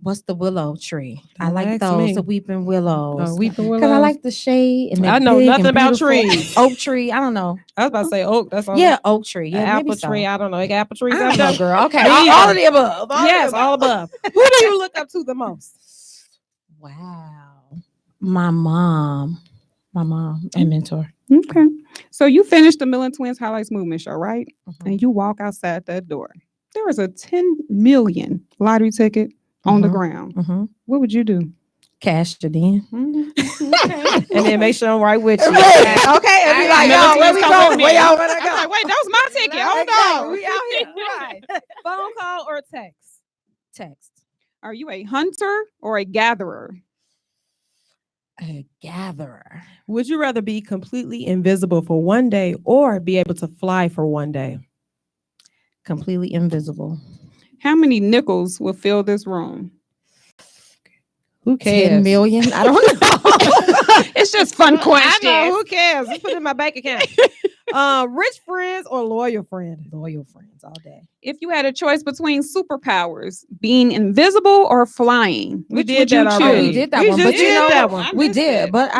what's the willow tree? I Don't like ask those, me. the weeping willows. Weeping Because I willows. like the shade and I they're know big nothing and about beautiful. trees. Oak tree. I don't know. I was about to say oak. That's all. Yeah, oak tree. An Yeah, maybe apple so. tree. I don't know. They got apple trees I out don't know, there. girl. Okay, Me all either. of the above. Yes, all above. Who do you look up to the most? Wow. My mom and mentor. Okay. So you finished the Millen Twins Highlights Movement Show, right? Mhm. And you walk outside that door. There is a 10 million lottery ticket on the Mhm. ground. Mhm. What would you do? Cashed it in. And then make sure I'm right with you. Okay, and be like, Millen y'all, where Twins we come going? with me. Where y'all wanna I'm go? like, wait, that was my ticket. Hold Exactly. on. We out here. Right. Phone call or text? Text. Are you a hunter or a gatherer? A gatherer. Would you rather be completely invisible for one day or be able to fly for one day? Completely invisible. How many nickels will fill this room? Who 10 million. I don't know. It's just fun I questions. know. Who cares? Just put it in my bank account. Rich friends or loyal friends? Loyal friends all day. If you had a choice between superpowers, being invisible or flying, We which did would you that already. choose? Oh, we did that We one, just but you did know that one. we missed did. it. But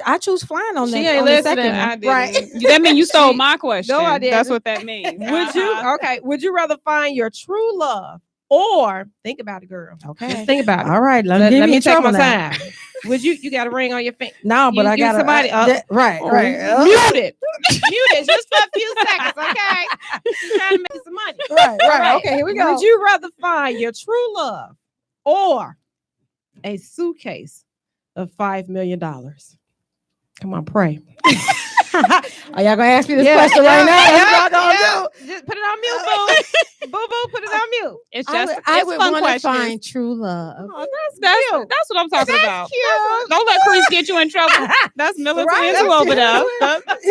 I choose flying on that. She ain't on the listening. second I one. didn't. Right. That means you stole my question. No, I didn't. That's what that means. Would you? Okay. Would you rather find your true love or think about it, girl? Okay. Just think about it. All right. Let Let me me take trouble my now. time. Would you got a ring on your finger? No, but I you got somebody right. Mute it. Mute it just for a few seconds, okay? She's trying to make some money. Right. All right. Okay. Here we go. Would you rather find your true love or a suitcase of $5 million? Come on, pray. Are y'all gonna ask me this Yeah, question right now? yeah, That's what y'all gonna do. Just put it on mute, boo. Boo, put it on mute. It's I just would, I it's would fun want to questions. find true love. Oh, that's what I'm talking about. Cute. Don't let Chris get you in trouble. That's Millen Right, Twins that's over there. cute.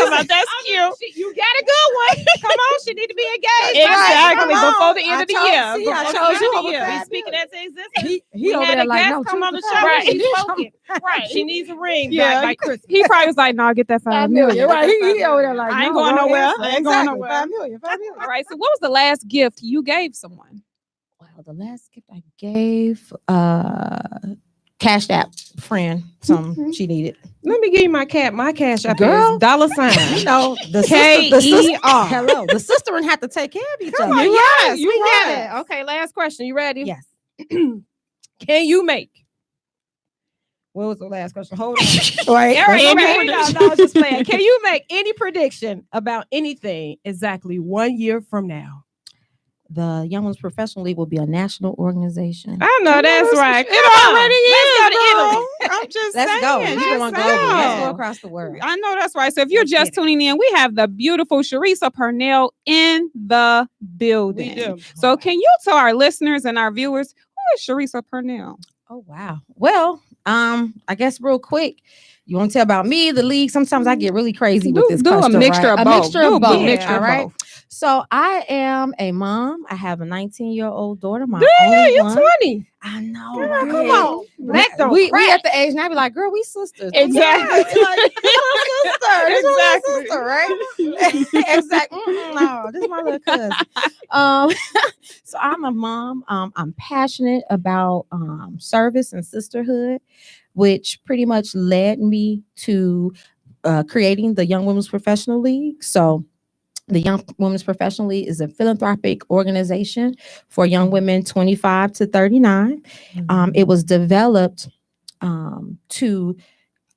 Come on, that's cute. You got a good one. Come on, she need to be engaged. Exactly. Come on. Before the end of the I year. chose- see, Before I the chose end you of the over year. five. We speaking that to existence. He We over had there a like, guest no, come choose on the the show. five. She spoken. Right. She needs a ring. Yeah. Like Chris. He probably was like, no, I'll get that 5 million. Right. He over there like, I ain't no, going wrong nowhere. answer. I ain't going Exactly. nowhere. 5 million. 5 million. All right. So what was the last gift you gave someone? Wow, the last gift I gave, Cash App friend some she needed. Let me give you my cash app. Girl. Is $. You know, the KER. sister, hello, the sister and have to take care of each other. Yes, you we right. get it. Okay, last question. You ready? Yes. Can you make? What was the last question? Hold on. Right. All right, Any ready? No, I was just playing. Can you make any prediction about anything exactly 1 year from now? The Young Women's Professional League will be a national organization. I know that's right. It already is. Let's go to Italy. I'm just Let's saying. go. We're going global. Let's go go. across the world. I know that's right. So if you're Let's just get it. tuning in, we have the beautiful Sharissa Pernell in the building. We do. So can you tell our listeners and our viewers who is Sharissa Pernell? Oh wow. Well, I guess real quick, you want to tell about me, the league? Sometimes I get really crazy with this Do question, a mixture right? of A both. mixture Do of both. a mixture all of right. both. So I am a mom. I have a 19-year-old daughter. My Yeah, only you're one. 20. I know. Girl, right? come on. Black don't we crack. at the age now. I be like, girl, we sisters. Exactly. Yeah, we like, this my sister. This my Exactly. sister, right? Exactly. No, this is my little cousin. So I'm a mom. I'm passionate about service and sisterhood, which pretty much led me to creating the Young Women's Professional League. So the Young Women's Professional League is a philanthropic organization for young women 25 to 39. It was developed to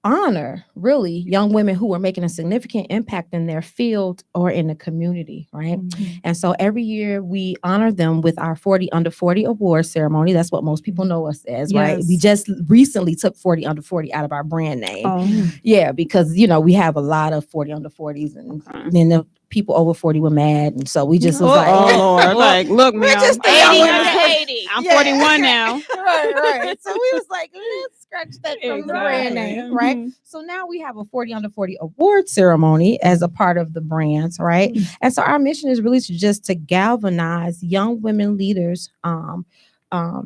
honor really young women who are making a significant impact in their field or in the community, right? And so every year we honor them with our 40 under 40 award ceremony. That's what most people know us as, right? Yes. We just recently took 40 under 40 out of our brand name. Oh. Yeah, because you know we have a lot of 40 under 40s, and then the people over 40 were mad, and so we just was like, Lord. Like, look, we're man. just 80 young under women. 80. I'm Yeah. 41 now. right. So we was like, let's scratch that from the brand Exactly. name, right? So now we have a 40 under 40 award ceremony as a part of the brands, right? And so our mission is really to galvanize young women leaders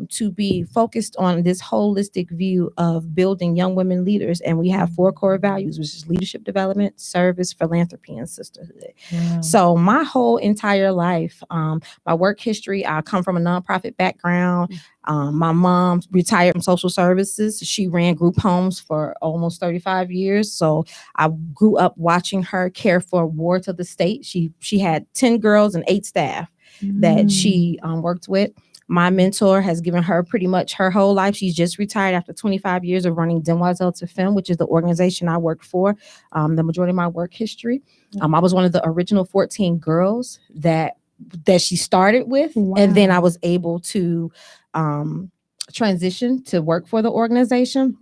to be focused on this holistic view of building young women leaders. And we have 4 core values, which is leadership development, service, philanthropy, and sisterhood. So my whole entire life, my work history, I come from a nonprofit background. My mom retired from social services. She ran group homes for almost 35 years. So I grew up watching her care for wards of the state. She had 10 girls and 8 staff that she worked with. My mentor has given her pretty much her whole life. She's just retired after 25 years of running Demoiselles to Femme, which is the organization I worked for. The majority of my work history. I was one of the original 14 girls that she started with. And then I was able to transition to work for the organization.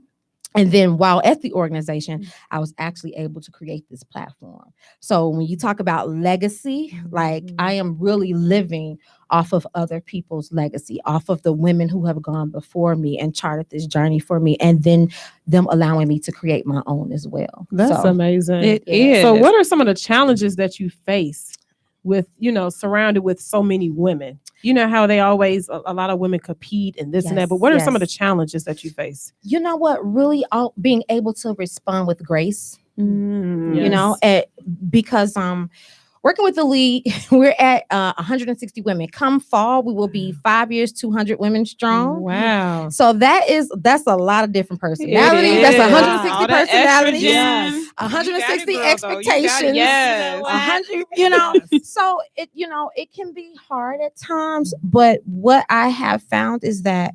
And then while at the organization, I was actually able to create this platform. So when you talk about legacy, like I am really living off of other people's legacy, off of the women who have gone before me and charted this journey for me, and then them allowing me to create my own as well. That's amazing. It is. So what are some of the challenges that you face with, surrounded with so many women? You know how they always, a lot of women compete and this and that, but what are some of the challenges that you face? You know what? Really being able to respond with grace, because working with the league, we're at 160 women. Come fall, we will be 5 years, 200 women strong. Wow. So that's a lot of different personalities. That's 160 personalities. 160 expectations. Yes. 100, so it can be hard at times, but what I have found is that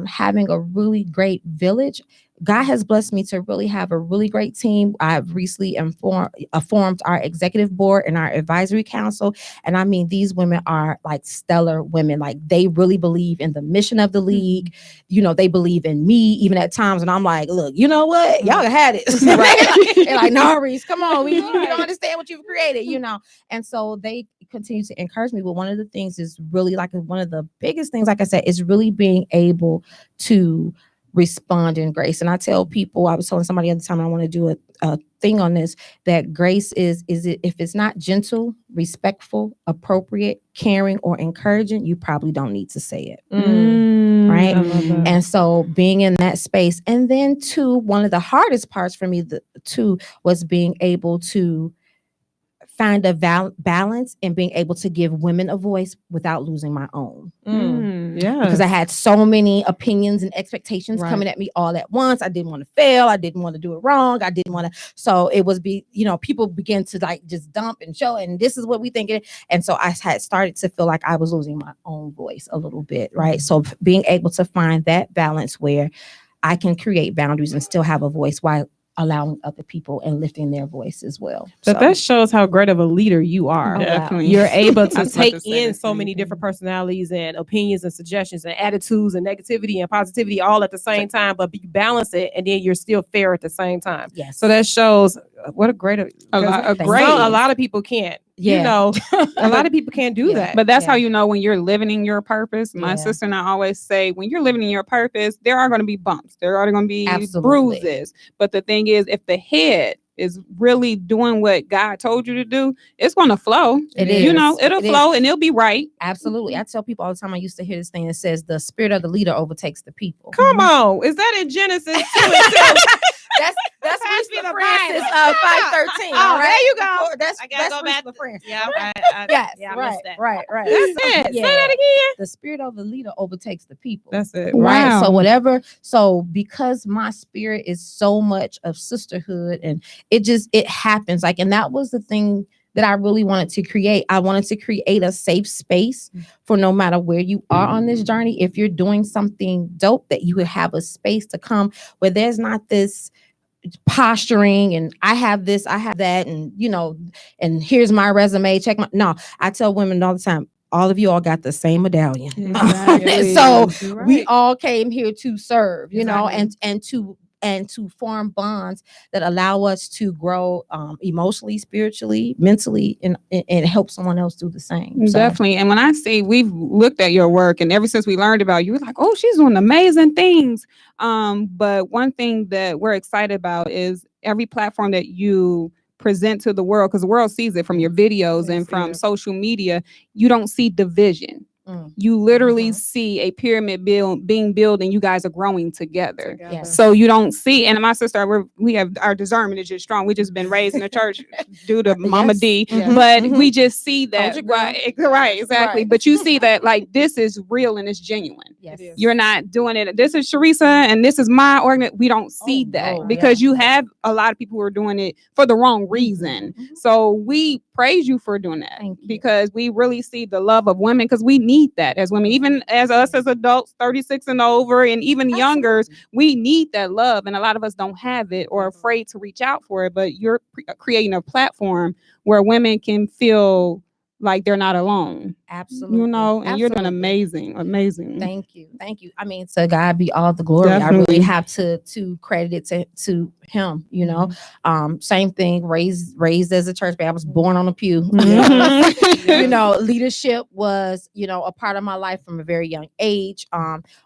having a really great village, God has blessed me to really have a really great team. I've recently formed our executive board and our advisory council. And I mean, these women are like stellar women. Like they really believe in the mission of the league. They believe in me, even at times. And I'm like, look, you know what? Y'all had it. They're like, no, Reese, come on. We don't understand what you've created, And so they continue to encourage me. But one of the things is really one of the biggest things, like I said, is really being able to respond in grace. And I tell people, I was telling somebody at the time, I want to do a thing on this, that grace is it if it's not gentle, respectful, appropriate, caring, or encouraging, you probably don't need to say it. Right? And so being in that space. And then one of the hardest parts for me too was being able to find a balance in being able to give women a voice without losing my own. Yeah. Because I had so many opinions and expectations Right. coming at me all at once. I didn't want to fail. I didn't want to do it wrong. I didn't want to. So it was people began to like just dump and show, and this is what we think. And so I had started to feel like I was losing my own voice a little bit. Right. So being able to find that balance where I can create boundaries and still have a voice while allowing other people and lifting their voice as well. But So- that shows how great of a leader you are. Oh, wow. Definitely. You're able to I was about take to say in the so same many thing. different personalities and opinions and suggestions and attitudes and negativity and positivity all at the same time, but you balance it and then you're still fair at the same time. Yes. So that shows what a great, A lot- great. a lot of people can't. Yeah. You know, a lot of people can't do Yeah. that. But that's Yeah. how you know when you're living in your purpose. My Yeah. sister and I always say, when you're living in your purpose, there are going to be bumps. There are going to be Absolutely. bruises. But the thing is, if the head is really doing what God told you to do, it's going to flow. It You is. know, it'll It flow is. and it'll be right. Absolutely. I tell people all the time, I used to hear this thing that says the spirit of the leader overtakes the people. Come on. Is that in Genesis 2:2? That's Pass Miss me the Francis, Bible. 5:13. Oh, all right? there you go. That's I gotta go Miss back. LaFrance. Yeah, Yes, yeah, I right, missed that. right. That's it. Yeah. Say that again. The spirit of the leader overtakes the people. That's it. Right. Wow. So because my spirit is so much of sisterhood and it happens like, and that was the thing that I really wanted to create. I wanted to create a safe space for no matter where you are on this journey. If you're doing something dope, that you would have a space to come where there's not this posturing and I have this, I have that, and and here's my resume. No, I tell women all the time, all of you all got the same medallion. Exactly. So You're we right. all came here to serve, Exactly. and to form bonds that allow us to grow emotionally, spiritually, mentally, and help someone else do the same. So, Definitely. And when I see, we've looked at your work, and ever since we learned about you, we're like, oh, she's doing amazing things. But one thing that we're excited about is every platform that you present to the world, because the world sees it from your videos They and see from it. social media. You don't see division. Mm. You literally Mhm. see a pyramid being built, and you guys are growing together. Yes. So you don't see, and my sister, we have our discernment is just strong. We just been raised in the church due to Mama Yes. D, Mhm. but Mhm. we just see that. your girl. Right, exactly. Right. But you see that like this is real and it's genuine. Yes. It is. You're not doing it. This is Sharissa and this is my organ. We don't see Oh, that no, because yeah. you have a lot of people who are doing it for the wrong reason. Mhm. So we praise you for doing that Thank you. because we really see the love of women because we need that as women, even as us as adults, 36 and over, and even younger, we need that love. And a lot of us don't have it or afraid to reach out for it. But you're creating a platform where women can feel like they're not alone. Absolutely. And you're doing Absolutely. amazing. Thank you. I mean, to God be all the glory. I Definitely. really have to credit it to him. Same thing. Raised as a church baby. I was born on a pew. Mhm. Leadership was a part of my life from a very young age.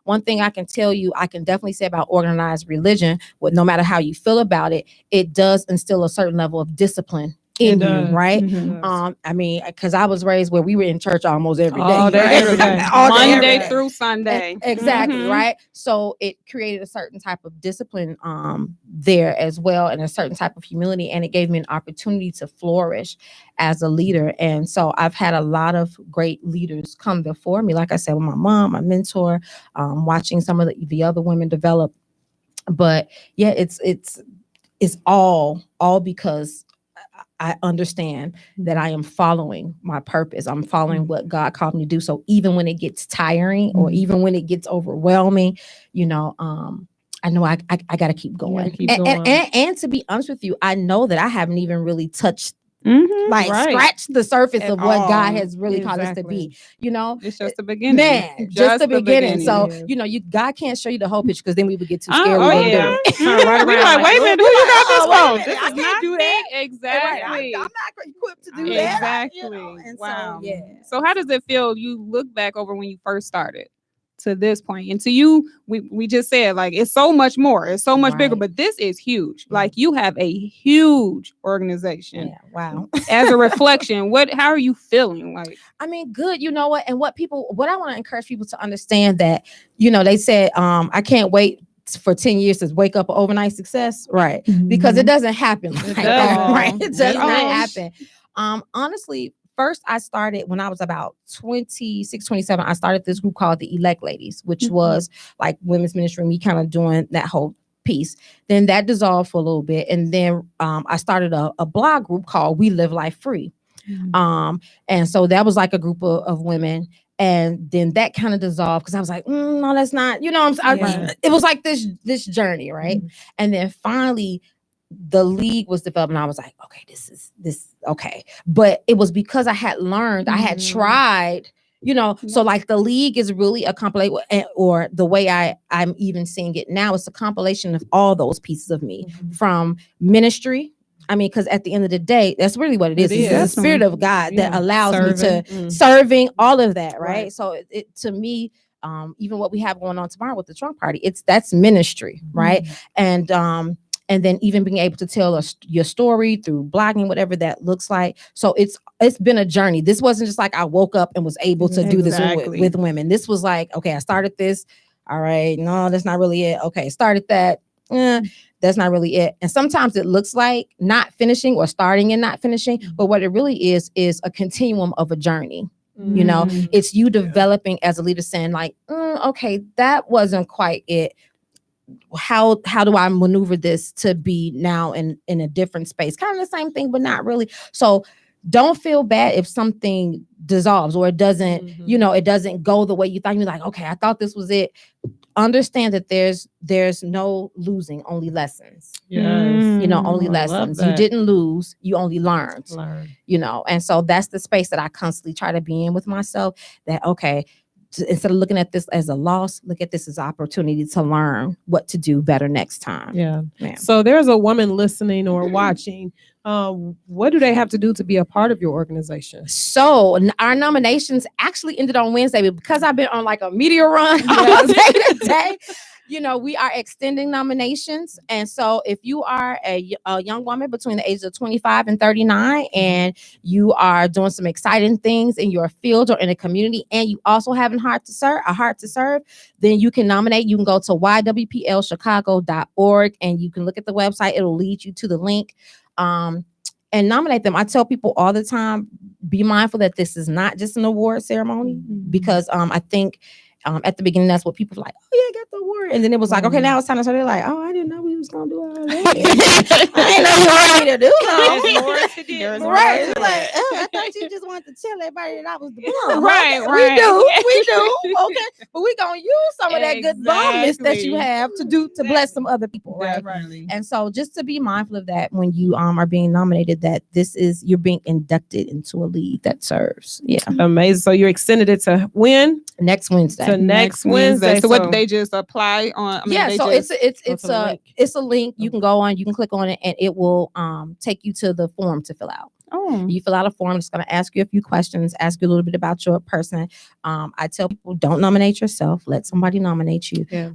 One thing I can tell you, I can definitely say about organized religion, no matter how you feel about it, it does instill a certain level of discipline in It you, does. right? Mhm. I mean, because I was raised where we were in church almost every day. All day, right? every day. All day, every Monday day. through Sunday. Exactly, Mhm. right? So it created a certain type of discipline there as well, and a certain type of humility, and it gave me an opportunity to flourish as a leader. And so I've had a lot of great leaders come before me, like I said, with my mom, my mentor, watching some of the other women develop. But yeah, it's all because I understand that I am following my purpose. I'm following what God called me to do. So even when it gets tiring or even when it gets overwhelming, I know I got to keep going. keep And, going. and to be honest with you, I know that I haven't even really touched, Mhm. Right. scratched the surface At of what God all. has really called us to be. It's just the beginning. Man, just the beginning. So, beginning. God can't show you the whole picture because then we would get too Oh, scared. oh, We wouldn't do yeah. it. Turn right We around like, wait a minute, who you got this wait a from? minute, This I is can't not do that. Right, Exactly. I'm not equipped to do that. Exactly. And Wow. So, yeah. So how does it feel? You look back over when you first started to this point, and to you, we just said like it's so much more, it's so much bigger, Right. but this is huge. Like you have a huge organization. Yeah. Wow. As a reflection, how are you feeling? Like I mean, good. You know what? And what I want to encourage people to understand that, they said, I can't wait for 10 years to wake up an overnight success. Right. Because it doesn't happen like that. doesn't. Right. It does It not don't. happen. Honestly, first I started when I was about 26, 27. I started this group called the Elect Ladies, which was like women's ministry, me kind of doing that whole piece. Then that dissolved for a little bit. And then I started a blog group called We Live Life Free. And so that was like a group of women. And then that kind of dissolved because I was like, no, that's not, it was like this journey, right? And then finally the league was developed and I was like, okay, this okay. But it was because I had learned, I had tried, so like the league is really a compilation, or the way I'm even seeing it now, it's a compilation of all those pieces of me from ministry. I mean, because at the end of the day, that's really what it is. It's the spirit of God that allows me to serving all of that, right? So it to me, even what we have going on tomorrow with the trunk party, that's ministry, right? And then even being able to tell your story through blogging, whatever that looks like. So it's been a journey. This wasn't just like I woke up and was able to do this with women. This was like, okay, I started this. All right, no, that's not really it. Okay, started that. That's not really it. And sometimes it looks like not finishing or starting and not finishing. But what it really is a continuum of a journey. It's you developing as a leader saying like, okay, that wasn't quite it. How do I maneuver this to be now in a different space? Kind of the same thing, but not really. So don't feel bad if something dissolves or it doesn't, it doesn't go the way you thought. You're like, okay, I thought this was it. Understand that there's no losing, only lessons. Only lessons. You didn't lose, you only learned. And so that's the space that I constantly try to be in with myself, that okay, instead of looking at this as a loss, look at this as an opportunity to learn what to do better next time. Yeah. So there's a woman listening or watching. What do they have to do to be a part of your organization? So our nominations actually ended on Wednesday, but because I've been on like a media run all day today, we are extending nominations. And so if you are a young woman between the ages of 25 and 39, and you are doing some exciting things in your field or in a community, and you also have a heart to serve, then you can nominate. You can go to ywplchicago.org and you can look at the website. It'll lead you to the link. And nominate them. I tell people all the time, be mindful that this is not just an award ceremony, because I think at the beginning, that's what people were like, oh yeah, I got the award. And then it was like, okay, now it's time to start. They're like, oh, I didn't know we was going to do all that. I didn't know you wanted me to do that. Right. It's like, oh, I thought you just wanted to tell everybody that I was the bomb. Right. We do. Okay. But we're going to use some of that good bombness that you have to bless some other people. Right. And so just to be mindful of that when you are being nominated, that you're being inducted into a league that serves. Yeah. Amazing. So you're extended it to when? Next Wednesday. So next Wednesday. So what did they just apply on? It's a link. You can go on, you can click on it, and it will take you to the form to fill out. Oh. You fill out a form. It's going to ask you a few questions, ask you a little bit about your person. I tell people, don't nominate yourself. Let somebody nominate you. Yeah.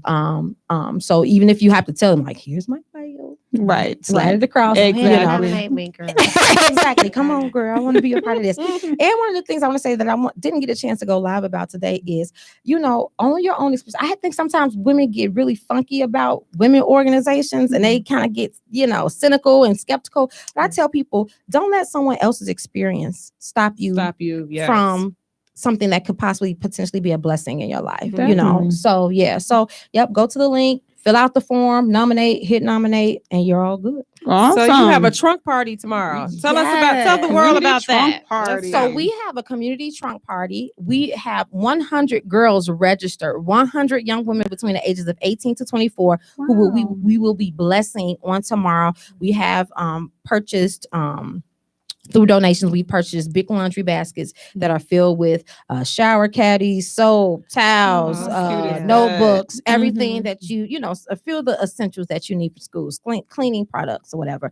So even if you have to tell them, like, here's my bio. Right. Slide it across. Exactly. Exactly. Come on, girl. I want to be a part of this. And one of the things I want to say that I didn't get a chance to go live about today is, own your own experience. I think sometimes women get really funky about women organizations and they kind of get, cynical and skeptical. But I tell people, don't let someone else's experience stop you Yes. from something that could potentially be a blessing in your life. Definitely. So go to the link, fill out the form, hit nominate, and you're all good. Awesome. So you have a trunk party tomorrow. Tell the world about that. Party. So we have a community trunk party. We have 100 girls registered, 100 young women between the ages of 18 to 24 who we will be blessing on tomorrow. We have purchased through donations, we purchased big laundry baskets that are filled with shower caddies, soap, towels, notebooks, everything that fill the essentials that you need for schools, cleaning products or whatever.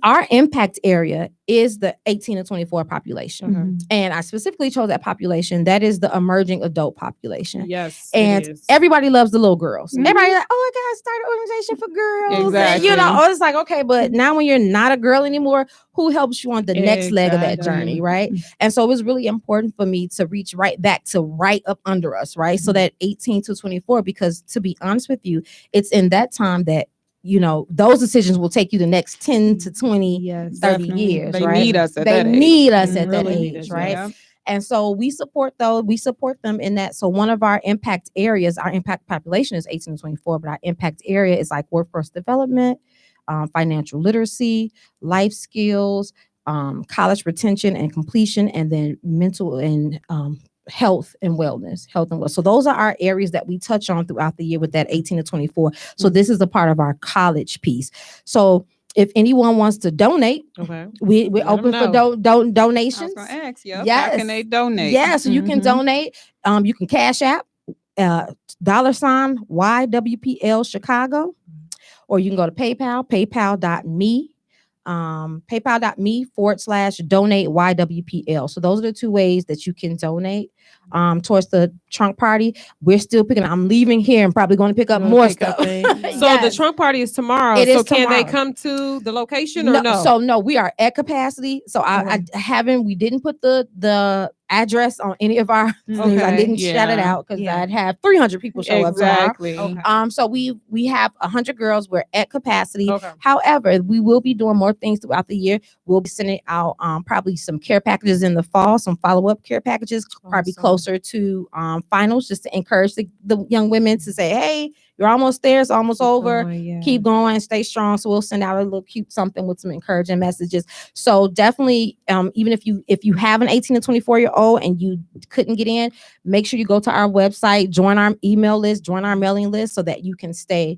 Our impact area is the 18 to 24 population. And I specifically chose that population. That is the emerging adult population. Yes. And everybody loves the little girls. Everybody like, oh, I got to start an organization for girls. Exactly. And, it's like, okay, but now when you're not a girl anymore, who helps you on the next leg of that journey, right? And so it was really important for me to reach right back to right up under us, right? So that 18 to 24, because to be honest with you, it's in that time that those decisions will take you the next 10 to 20, Yes, 30 definitely. years, They right? need us at They that age. need us at that Really need age, us, right? yeah. And so we support them in that. So one of our impact areas, our impact population is 18 to 24, but our impact area is like workforce development, financial literacy, life skills, college retention and completion, and then mental and health and wellness. So those are our areas that we touch on throughout the year with that 18 to 24. So this is a part of our college piece. So if anyone wants to donate, we're Let open 'em for know. donations. I was gonna ask, how Yes. can they donate? Yeah, so you can Mhm. donate. You can cash app $ YWPL Chicago, or you can go to PayPal, paypal.me. PayPal.me/donate YWPL. So those are the two ways that you can donate towards the trunk party. We're still picking up. I'm leaving here and probably going to pick up more stuff. So the trunk party is tomorrow. It is can they tomorrow. come to the location or no? So no, we are at capacity. So we didn't put the address on any of our things. I didn't shout it out because I'd have 300 people show up tomorrow. So we have 100 girls. We're at capacity. However, we will be doing more things throughout the year. We'll be sending out probably some care packages in the fall, some follow-up care packages, probably closer to finals, just to encourage the young women to say, hey, you're almost there. It's almost over. Keep going, stay strong. So we'll send out a little cute something with some encouraging messages. So definitely, even if you have an 18 to 24-year-old and you couldn't get in, make sure you go to our website, join our email list, join our mailing list, so that you can stay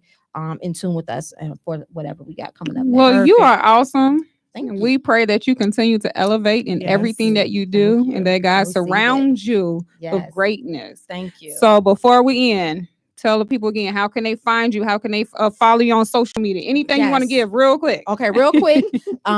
in tune with us for whatever we got coming up. Well, you are awesome. Thank you. We pray that you continue to elevate in everything that you do, and that God surrounds you with greatness. Thank you. So before we end, tell the people again, how can they find you? How can they follow you on social media? Anything you want to give real quick? Okay, real quick.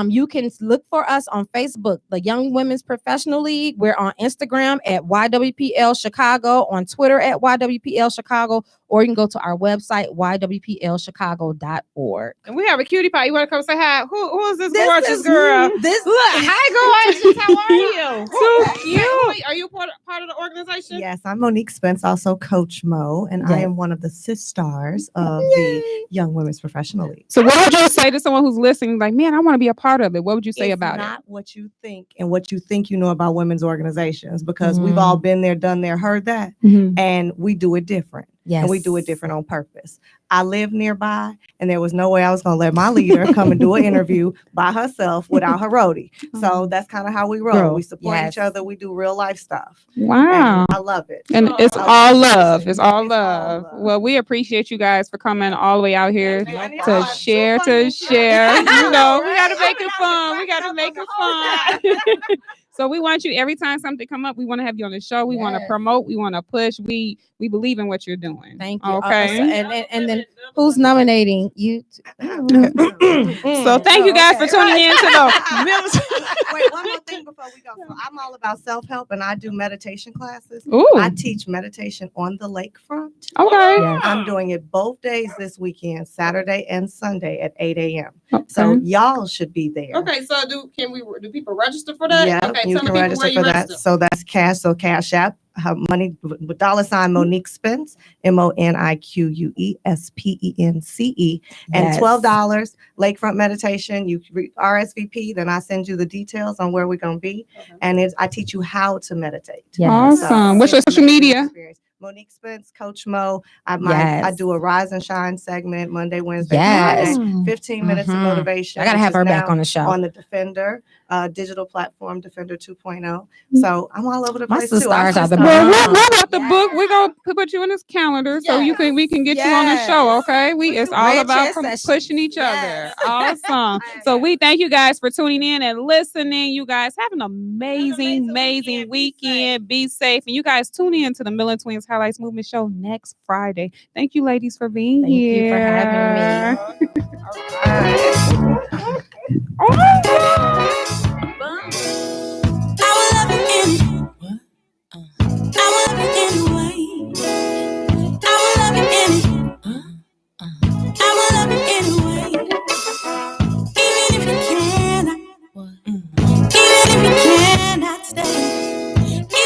You can look for us on Facebook, the Young Women's Professional League. We're on Instagram at YWPL Chicago, on Twitter at YWPL Chicago, or you can go to our website, ywplchicago.org. And we have a cutie pie. You want to come say hi? Who is this gorgeous girl? Look, hi, gorgeous. How are you? So cute. Are you part of the organization? Yes, I'm Monique Spence, also Coach Mo, and I am one of the sisters of the Young Women's Professional League. So what would you say to someone who's listening, like, man, I want to be a part of it? What would you say about it? It's not what you think and what you think you know about women's organizations, because we've all been there, done there, heard that, and we do it different. Yes. And we do it different on purpose. I live nearby, and there was no way I was going to let my leader come and do an interview by herself without her roadie. So that's kind of how we roll. We support each other. We do real life stuff. Wow. And I love it. And it's all love. It's all love. Well, we appreciate you guys for coming all the way out here to share. You know, we got to make it fun. We got to make it fun. So we want you, every time something come up, we want to have you on the show. We want to promote. We want to push. We believe in what you're doing. Thank you. Okay. And then who's nominating you? So thank you guys for tuning in to the Wait, one more thing before we go. So I'm all about self-help, and I do meditation classes. Ooh. I teach meditation on the lakefront. Okay. I'm doing it both days this weekend, Saturday and Sunday at 8 a.m. So y'all should be there. Okay, so do people register for that? Yeah, Okay, you can register for that. So that's cash. So Cash App, money with $ Monique Spence, MoniqueSpence, and $12 lakefront meditation. You RSVP, then I send you the details on where we're gonna be, and I teach you how to meditate. Awesome. What's your social media? Monique Spence, Coach Mo. I do a Rise and Shine segment Monday, Wednesday, Friday. 15 minutes of motivation. I gotta have her back on the show. On the Defender digital platform, Defender 2.0. So I'm all over the place too. Well, we'll write the book. We're gonna put you in this calendar so we can get you on the show. Okay, it's all about pushing each other. Awesome. So we thank you guys for tuning in and listening. You guys have an amazing weekend. Be safe, and you guys tune in to the Millen Twins Highlights Movement Show next Friday. Thank you, ladies, for being here. Thank you for having me. I will love you anyway. I will love you anyway. I will love you anyway.